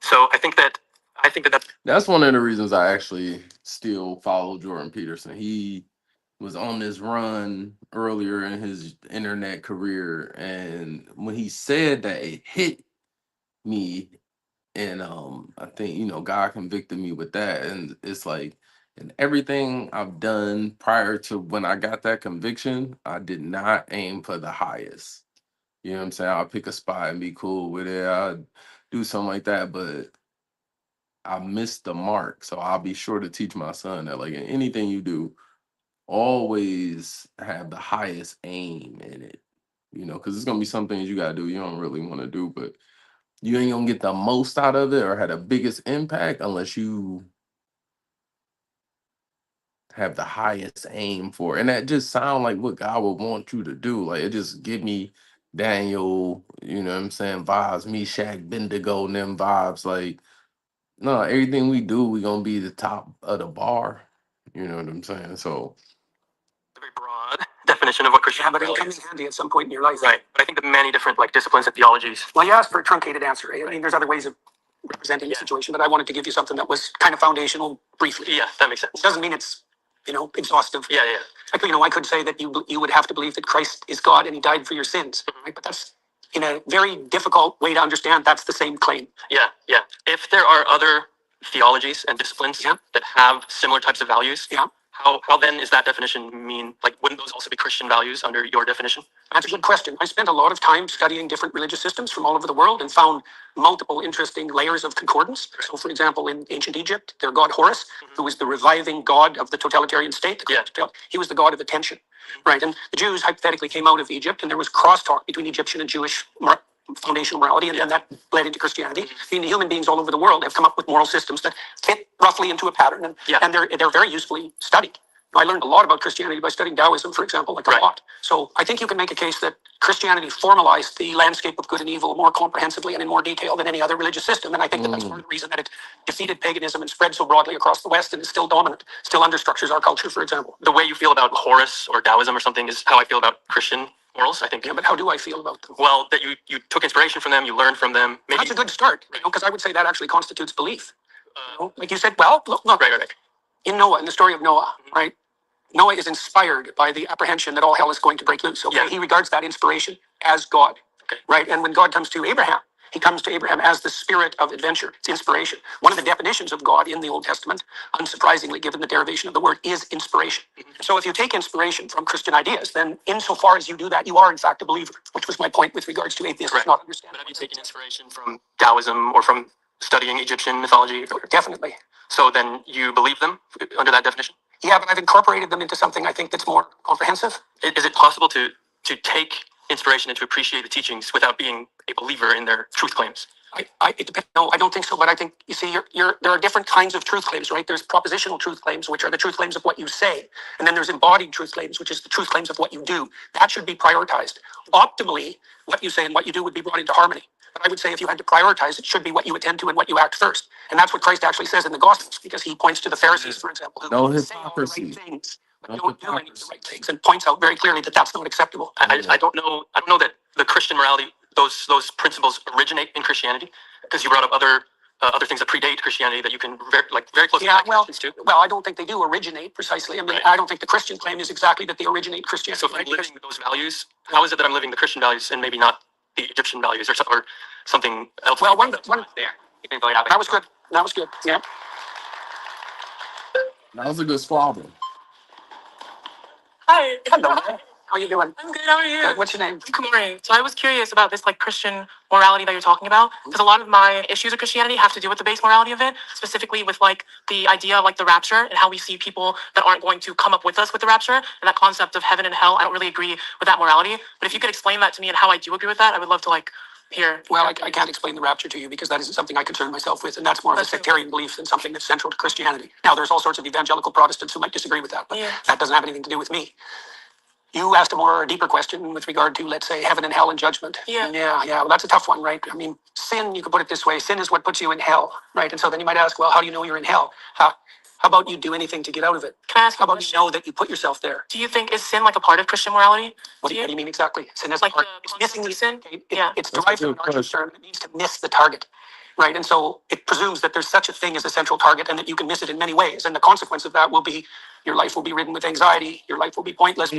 So I think that that's one of the reasons I actually still follow Jordan Peterson. He was on this run earlier in his internet career, and when he said that, it hit me. And I think God convicted me with that, and it's like, and everything I've done prior to when I got that conviction, I did not aim for the highest. You know what I'm saying? I'll pick a spot and be cool with it. I'll do something like that, but I missed the mark. So I'll be sure to teach my son that, like, in anything you do, always have the highest aim in it. Because it's gonna be some things you gotta do you don't really want to do, but you ain't gonna get the most out of it or have the biggest impact unless you have the highest aim for. And that just sound like what God would want you to do. Like it just give me Daniel, you know what I'm saying, vibes, Meshach, Bendigo, and them vibes. Like, no, everything we do, we gonna be the top of the bar. You know what I'm saying? So A very broad definition of what Christian But it'll come in handy at some point in your life. Right. But I think the many different like disciplines and theologies. Well, you asked for a truncated answer. I mean, there's other ways of representing the situation, but I wanted to give you something that was kind of foundational briefly. Yeah, that makes sense. It doesn't mean it's, exhaustive. Yeah. Like, I could say that you would have to believe that Christ is God and he died for your sins, right? But that's in a very difficult way to understand. That's the same claim. Yeah. If there are other theologies and disciplines that have similar types of values, how then is that definition mean? Like, wouldn't those also be Christian values under your definition? That's a good question. I spent a lot of time studying different religious systems from all over the world and found multiple interesting layers of concordance. So, for example, in ancient Egypt, their god Horus, who was the reviving god of the totalitarian state, he was the god of attention, right? And the Jews hypothetically came out of Egypt, and there was crosstalk between Egyptian and Jewish foundational morality, and then that led into Christianity. I mean, the human beings all over the world have come up with moral systems that fit roughly into a pattern, and they're very usefully studied. I learned a lot about Christianity by studying Taoism, for example, like a lot. So I think you can make a case that Christianity formalized the landscape of good and evil more comprehensively and in more detail than any other religious system. And I think that that's part of the reason that it defeated paganism and spread so broadly across the West and is still dominant, still understructures our culture, for example. The way you feel about Horus or Taoism or something is how I feel about Christian morals, I think. Yeah, but how do I feel about them? Well, that you took inspiration from them, you learned from them. Maybe that's a good start, because I would say that actually constitutes belief. Like you said, well, look. Right. In Noah, in the story of Noah, right? Noah is inspired by the apprehension that all hell is going to break loose. Okay? He regards that inspiration as God, right? And when God comes to Abraham, he comes to Abraham as the spirit of adventure. It's inspiration. One of the definitions of God in the Old Testament, unsurprisingly, given the derivation of the word, is inspiration. So if you take inspiration from Christian ideas, then insofar as you do that, you are in fact a believer, which was my point with regards to atheists not understanding. But have you taken inspiration from Taoism or from studying Egyptian mythology? Definitely. So then you believe them under that definition? Yeah, but I've incorporated them into something I think that's more comprehensive. Is it possible to take inspiration and to appreciate the teachings without being a believer in their truth claims? It depends. No, I don't think so. But I think, you see, there are different kinds of truth claims, right? There's propositional truth claims, which are the truth claims of what you say. And then there's embodied truth claims, which is the truth claims of what you do. That should be prioritized. Optimally, what you say and what you do would be brought into harmony. But I would say if you had to prioritize, it should be what you attend to and what you act first. And that's what Christ actually says in the Gospels, because he points to the Pharisees, for example, who say all the right things, but don't do any of the right things, and points out very clearly that that's not acceptable. I don't know that the Christian morality, those principles originate in Christianity, because you brought up other things that predate Christianity that you can very closely to. Well, I don't think they do originate precisely. I mean, I don't think the Christian claim is exactly that they originate Christianity. So if I'm living those values, how is it that I'm living the Christian values and maybe not the Egyptian values or something else? Well, one there. You can vote out. That was good. That was good. Yeah. that was a good squabble. Hi. Hello. How you doing? I'm good. How are you? Good. What's your name? Kumari. So I was curious about this Christian morality that you're talking about, because a lot of my issues with Christianity have to do with the base morality of it, specifically with the idea of the rapture and how we see people that aren't going to come up with us with the rapture and that concept of heaven and hell. I don't really agree with that morality, but if you could explain that to me and how I do agree with that, I would love to hear. Well, I can't explain the rapture to you because that isn't something I concern myself with, and that's more of a sectarian belief than something that's central to Christianity. Now, there's all sorts of evangelical Protestants who might disagree with that, but that doesn't have anything to do with me. You asked a deeper question with regard to, let's say, heaven and hell and judgment. Yeah. Well, that's a tough one, right? I mean, sin, you could put it this way, sin is what puts you in hell, right? And so then you might ask, well, how do you know you're in hell? How about you do anything to get out of it? Can I ask How about you know that you put yourself there? Do you think, is sin a part of Christian morality? What do you mean exactly? Sin is Like part. the It's missing the sin? It's derived from an archery term. It means to miss the target, right? And so it presumes that there's such a thing as a central target and that you can miss it in many ways. And the consequence of that will be your life will be ridden with anxiety. Your life will be pointless. I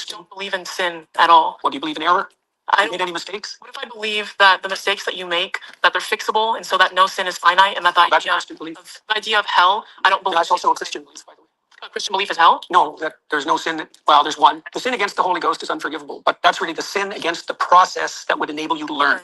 don't believe in sin at all. What do you believe in error? I made any mistakes? What if I believe that the mistakes that you make, that they're fixable, and so that no sin is finite, and that That's a Christian belief. the idea of hell, I don't believe. That's also a Christian belief, by the way. A Christian belief is hell? No, that there's no sin. There's one. The sin against the Holy Ghost is unforgivable, but that's really the sin against the process that would enable you to learn.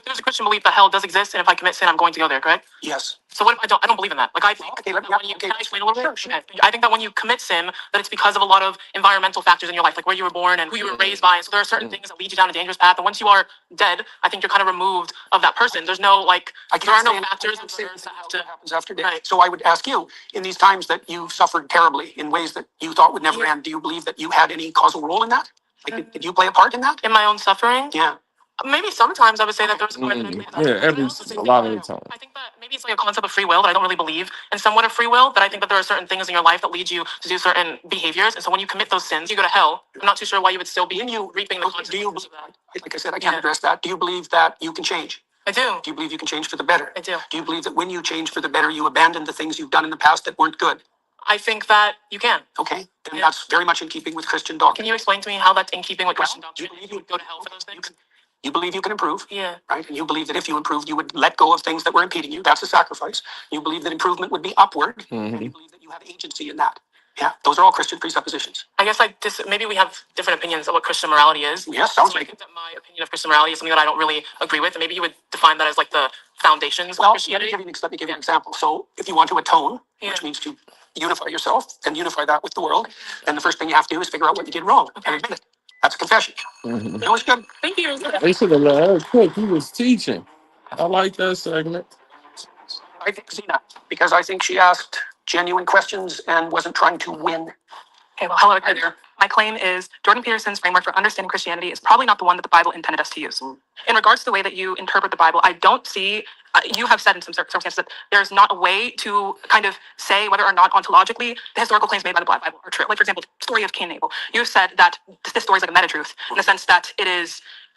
There's a Christian belief that hell does exist, and if I commit sin, I'm going to go there, correct? Yes. So what if I don't? I don't believe in that. Like I think. Okay, Can I explain a little bit? Sure. I think that when you commit sin, that it's because of a lot of environmental factors in your life, like where you were born and who you were raised by. And so there are certain things that lead you down a dangerous path. And once you are dead, I think you're kind of removed of that person. There's no like. There are no factors that have to. What happens after death. Right. So I would ask you, in these times that you suffered terribly in ways that you thought would never end, do you believe that you had any causal role in that? Like, did you play a part in that? In my own suffering. Yeah. Maybe sometimes I would say that there's quite a bit of a lot of the time. I think that maybe it's like a concept of free will that I don't really believe in somewhat of free will, but I think that there are certain things in your life that lead you to do certain behaviors. And so when you commit those sins, you go to hell. I'm not too sure why you would still be reaping the consequences of that. Like I said, I can't address that. Do you believe that you can change? I do. Do you believe you can change for the better? I do. Do you believe that when you change for the better, you abandon the things you've done in the past that weren't good? I think that you can. Okay, then that's very much in keeping with Christian doctrine. Can you explain to me how that's in keeping with Christian doctrine? You You would go to hell for those things? You believe you can improve. Yeah. Right? And you believe that if you improved, you would let go of things that were impeding you. That's a sacrifice. You believe that improvement would be upward. And you believe that you have agency in that. Yeah, those are all Christian presuppositions. I guess maybe we have different opinions of what Christian morality is. Yes, sounds I like think that my opinion of Christian morality is something that I don't really agree with, and maybe you would define that as like the foundations of Christianity. Let me give you an example. So if you want to atone, Yeah. which means to unify yourself and unify that with the world, then the first thing you have to do is figure out what you did wrong and admit it. That's a confession. You know, it's good. Thank you. They should have let her cook. He was teaching. I like that segment. I think Zena, because I think she asked genuine questions and wasn't trying to win. Okay, well, hello there. My claim is Jordan Peterson's framework for understanding Christianity is probably not the one that the Bible intended us to use. In regards to the way that you interpret the Bible, I don't see, you have said in some circumstances that there's not a way to kind of say whether or not ontologically the historical claims made by the Bible are true. Like, for example, the story of Cain and Abel. You said that this story is like a meta-truth in the sense that it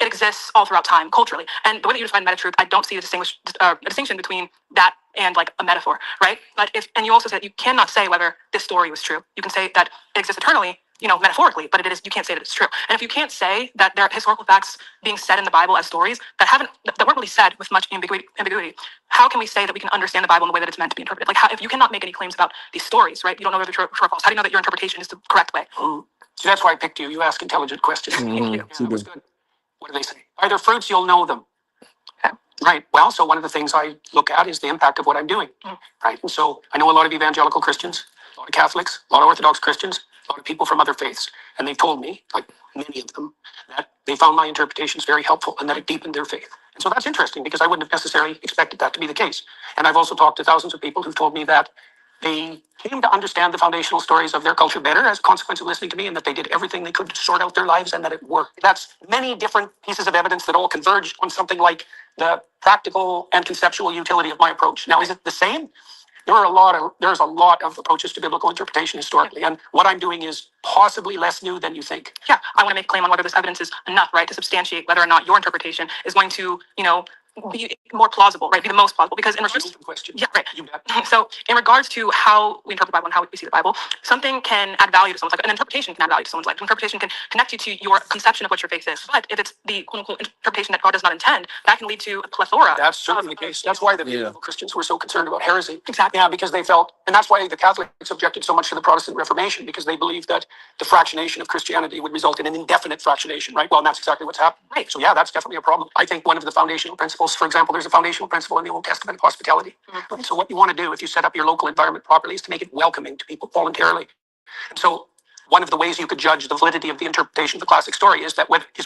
exists all throughout time culturally. And the way that you define meta-truth, I don't see a distinction between that and like a metaphor, right? But and you also said you cannot say whether this story was true. You can say that it exists eternally, metaphorically, but you can't say that it's true. And if you can't say that there are historical facts being said in the Bible as stories that weren't really said with much ambiguity, how can we say that we can understand the Bible in the way that it's meant to be interpreted? Like, if you cannot make any claims about these stories, right? You don't know whether they're true or false. How do you know that your interpretation is the correct way? So that's why I picked you. You ask intelligent questions. Yeah, that was good. What do they say? By their fruits, you'll know them. Okay. Right. Well, so one of the things I look at is the impact of what I'm doing. Right. And so I know a lot of evangelical Christians, a lot of Catholics, a lot of Orthodox Christians, a lot of people from other faiths. And they've told me, like many of them, that they found my interpretations very helpful and that it deepened their faith. And so that's interesting because I wouldn't have necessarily expected that to be the case. And I've also talked to thousands of people who've told me that they came to understand the foundational stories of their culture better as a consequence of listening to me, and that they did everything they could to sort out their lives and that it worked. That's many different pieces of evidence that all converge on something like the practical and conceptual utility of my approach. Now, is it the same? There's a lot of approaches to biblical interpretation historically, and what I'm doing is possibly less new than you think. Yeah, I want to make a claim on whether this evidence is enough, right, to substantiate whether or not your interpretation is going to, be more plausible, right? Be the most plausible. Because in regards to questions. Yeah, right. So in regards to how we interpret the Bible and how we see the Bible, something can add value to someone's life. An interpretation can add value to someone's life. An interpretation can connect you to your conception of what your faith is. But if it's the quote unquote interpretation that God does not intend, that can lead to a plethora. That's certainly the case. That's why the medieval Christians were so concerned about heresy. Exactly. Yeah, because they felt, and that's why the Catholics objected so much to the Protestant Reformation, because they believed that the fractionation of Christianity would result in an indefinite fractionation, right? Well, and that's exactly what's happened. Right. So yeah, that's definitely a problem. I think one of the foundational principles, for example, there's a foundational principle in the Old Testament of hospitality. Right? So what you want to do if you set up your local environment properly is to make it welcoming to people voluntarily. And so one of the ways you could judge the validity of the interpretation of the classic story is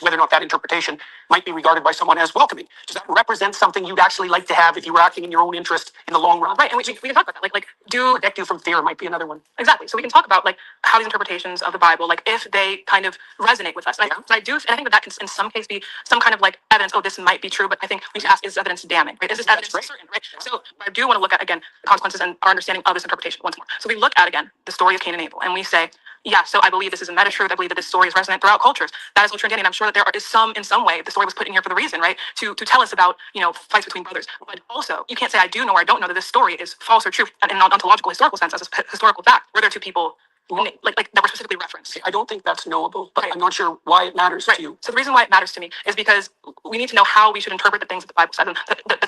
whether or not that interpretation might be regarded by someone as welcoming. Does that represent something you'd actually like to have if you were acting in your own interest in the long run? Right, and we can talk about that. Like do protect you from fear might be another one. Exactly. So we can talk about like how these interpretations of the Bible, like if they kind of resonate with us. And I think that can in some case be some kind of like evidence. Oh, this might be true, but I think we should ask: is this evidence damning? Right? Is this evidence certain? Right. So I do want to look at again the consequences and our understanding of this interpretation once more. So we look at again the story of Cain and Abel, and we say, yeah, so I believe this is a meta-truth. I believe that this story is resonant throughout cultures. That is what Trinitarian. I'm sure that there is in some way, the story was put in here for the reason, right? To tell us about, fights between brothers. But also, you can't say I do know or I don't know that this story is false or true in an ontological historical sense as a historical fact. Were there two people like that were specifically referenced? I don't think that's knowable, but I'm not sure why it matters to you. So the reason why it matters to me is because we need to know how we should interpret the things that the Bible says.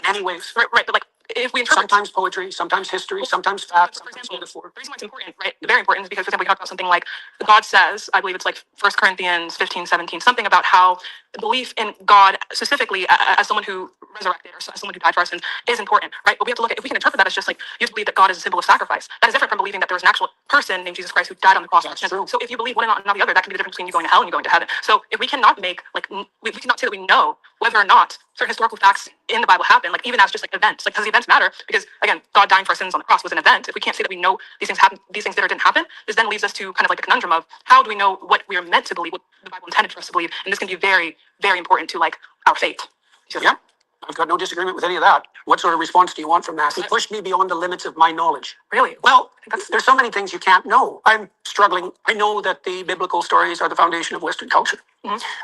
Anyways. Right, but like if we interpret sometimes poetry, sometimes history, sometimes facts, for example, the reason why it's important, right? Very important is because, for example, we talk about something like God says, I believe it's like 1 Corinthians 15, 17, something about how belief in God specifically as someone who resurrected or as someone who died for our sins is important, right? But we have to look at, if we can interpret that as just like, you believe that God is a symbol of sacrifice, that is different from believing that there was an actual person named Jesus Christ who died on the cross for our sins. So if you believe one and not the other, that can be the difference between you going to hell and you going to heaven. So if we cannot make, like, we cannot say that we know whether or not certain historical facts in the Bible happen, like even as just like events, like, does the events matter? Because again, God dying for our sins on the cross was an event. If we can't say that we know these things happen, these things did or didn't happen, this then leaves us to kind of like the conundrum of how do we know what we are meant to believe, what the Bible intended for us to believe, and this can be very, very important to like our faith. Yeah, I've got no disagreement with any of that. What sort of response do you want from that? He pushed me beyond the limits of my knowledge. Really? Well, there's so many things you can't know. I'm struggling. I know that the biblical stories are the foundation of Western culture.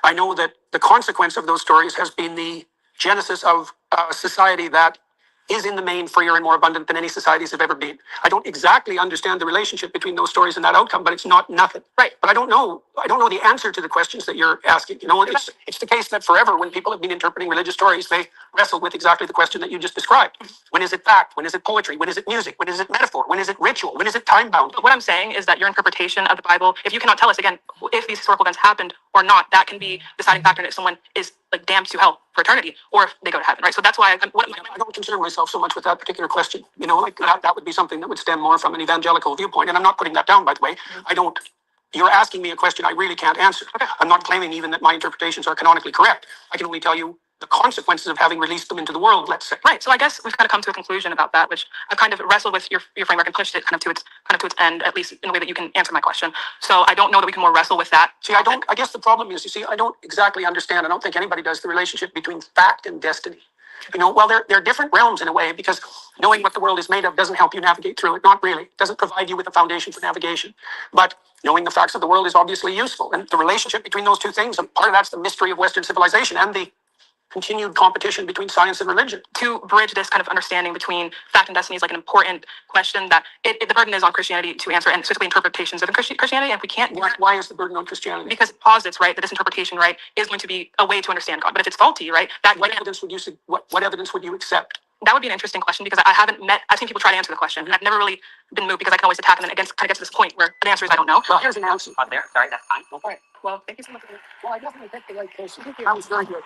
I know that the consequence of those stories has been the genesis of a society that is in the main freer and more abundant than any societies have ever been. I don't exactly understand the relationship between those stories and that outcome, but it's not nothing. Right. But I don't know the answer to the questions that you're asking. You know, it's the case that forever when people have been interpreting religious stories, they wrestle with exactly the question that you just described. When is it fact? When is it poetry? When is it music? When is it metaphor? When is it ritual? When is it time bound? But what I'm saying is that your interpretation of the Bible, if you cannot tell us again if these historical events happened or not, that can be deciding factor in if someone is like damned to hell for eternity or if they go to heaven, right? So that's why I don't concern myself so much with that particular question. You know, like that would be something that would stem more from an evangelical viewpoint. And I'm not putting that down, by the way. You're asking me a question I really can't answer. I'm not claiming even that my interpretations are canonically correct. I can only tell you the consequences of having released them into the world, let's say. Right. So I guess we've kind of come to a conclusion about that, which I've kind of wrestled with your framework and pushed it kind of to its end, at least in a way that you can answer my question. So I don't know that we can more wrestle with that. See, I guess the problem is, you see, I don't exactly understand. I don't think anybody does the relationship between fact and destiny. You know, well, they're different realms in a way, because knowing what the world is made of doesn't help you navigate through it. Not really. It doesn't provide you with a foundation for navigation. But knowing the facts of the world is obviously useful. And the relationship between those two things, and part of that's the mystery of Western civilization and the continued competition between science and religion. To bridge this kind of understanding between fact and destiny is like an important question that the burden is on Christianity to answer, and specifically interpretations of Christianity. And if we can't, why is the burden on Christianity? Because it posits, right, that this interpretation, right, is going to be a way to understand God. But if it's faulty, right, that what evidence would you accept? That would be an interesting question, because I've seen people try to answer the question, and I've never really been moved, because I can always attack, and then it kind of gets to this point where the answer is I don't know. Well, here's an answer. There. Sorry, that's fine. All right. Well, thank you so much. Well, I definitely think the right case. That was very good.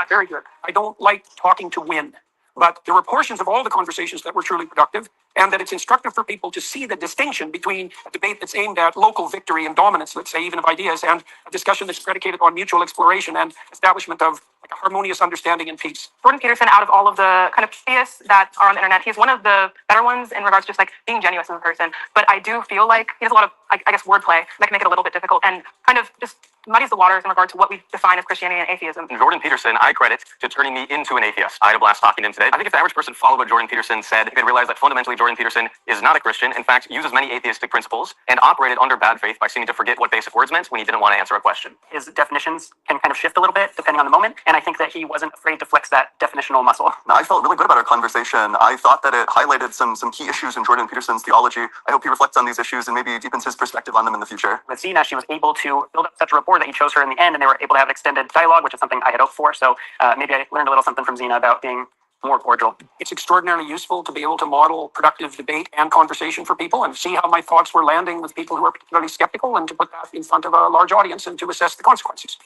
Very good. I don't like talking to win, but there were portions of all the conversations that were truly productive, and that it's instructive for people to see the distinction between a debate that's aimed at local victory and dominance, let's say, even of ideas, and a discussion that's predicated on mutual exploration and establishment of like a harmonious understanding and peace. Jordan Peterson, out of all of the kind of theists that are on the internet, he's one of the better ones in regards to just like being genuine as a person. But I do feel like he has a lot of, I guess, wordplay that can make it a little bit difficult and kind of just muddies the waters in regard to what we define as Christianity and atheism. Jordan Peterson, I credit to turning me into an atheist. I had a blast talking to him today. I think if the average person followed what Jordan Peterson said, they'd realize that fundamentally Jordan Peterson is not a Christian, in fact, uses many atheistic principles, and operated under bad faith by seeming to forget what basic words meant when he didn't want to answer a question. His definitions can kind of shift a little bit depending on the moment, and I think that he wasn't afraid to flex that definitional muscle. I felt really good about our conversation. I thought that it highlighted some key issues in Jordan Peterson's theology. I hope he reflects on these issues and maybe deepens his perspective on them in the future. With Zena, she was able to build up such a rapport that he chose her in the end, and they were able to have an extended dialogue, which is something I had hoped for. So maybe I learned a little something from Zena about being more cordial. It's extraordinarily useful to be able to model productive debate and conversation for people and see how my thoughts were landing with people who are particularly skeptical, and to put that in front of a large audience and to assess the consequences.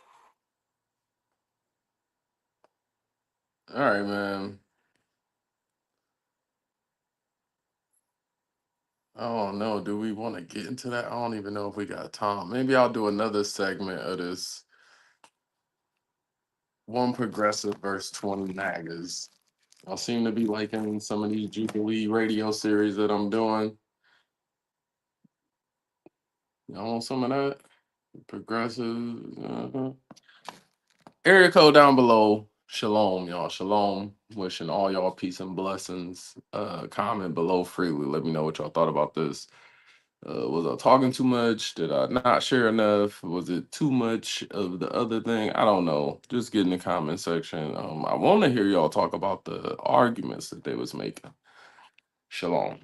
All right, man. I don't know. Do we want to get into that? I don't even know if we got time. Maybe I'll do another segment of this. One progressive versus 20 naggers. I seem to be liking some of these Jubilee radio series that I'm doing. Y'all want some of that? Progressive. Area code down below. Shalom, y'all. Shalom. Wishing all y'all peace and blessings. Comment below freely. Let me know what y'all thought about this. Was I talking too much? Did I not share enough? Was it too much of the other thing? I don't know. Just get in the comment section. I want to hear y'all talk about the arguments that they was making. Shalom.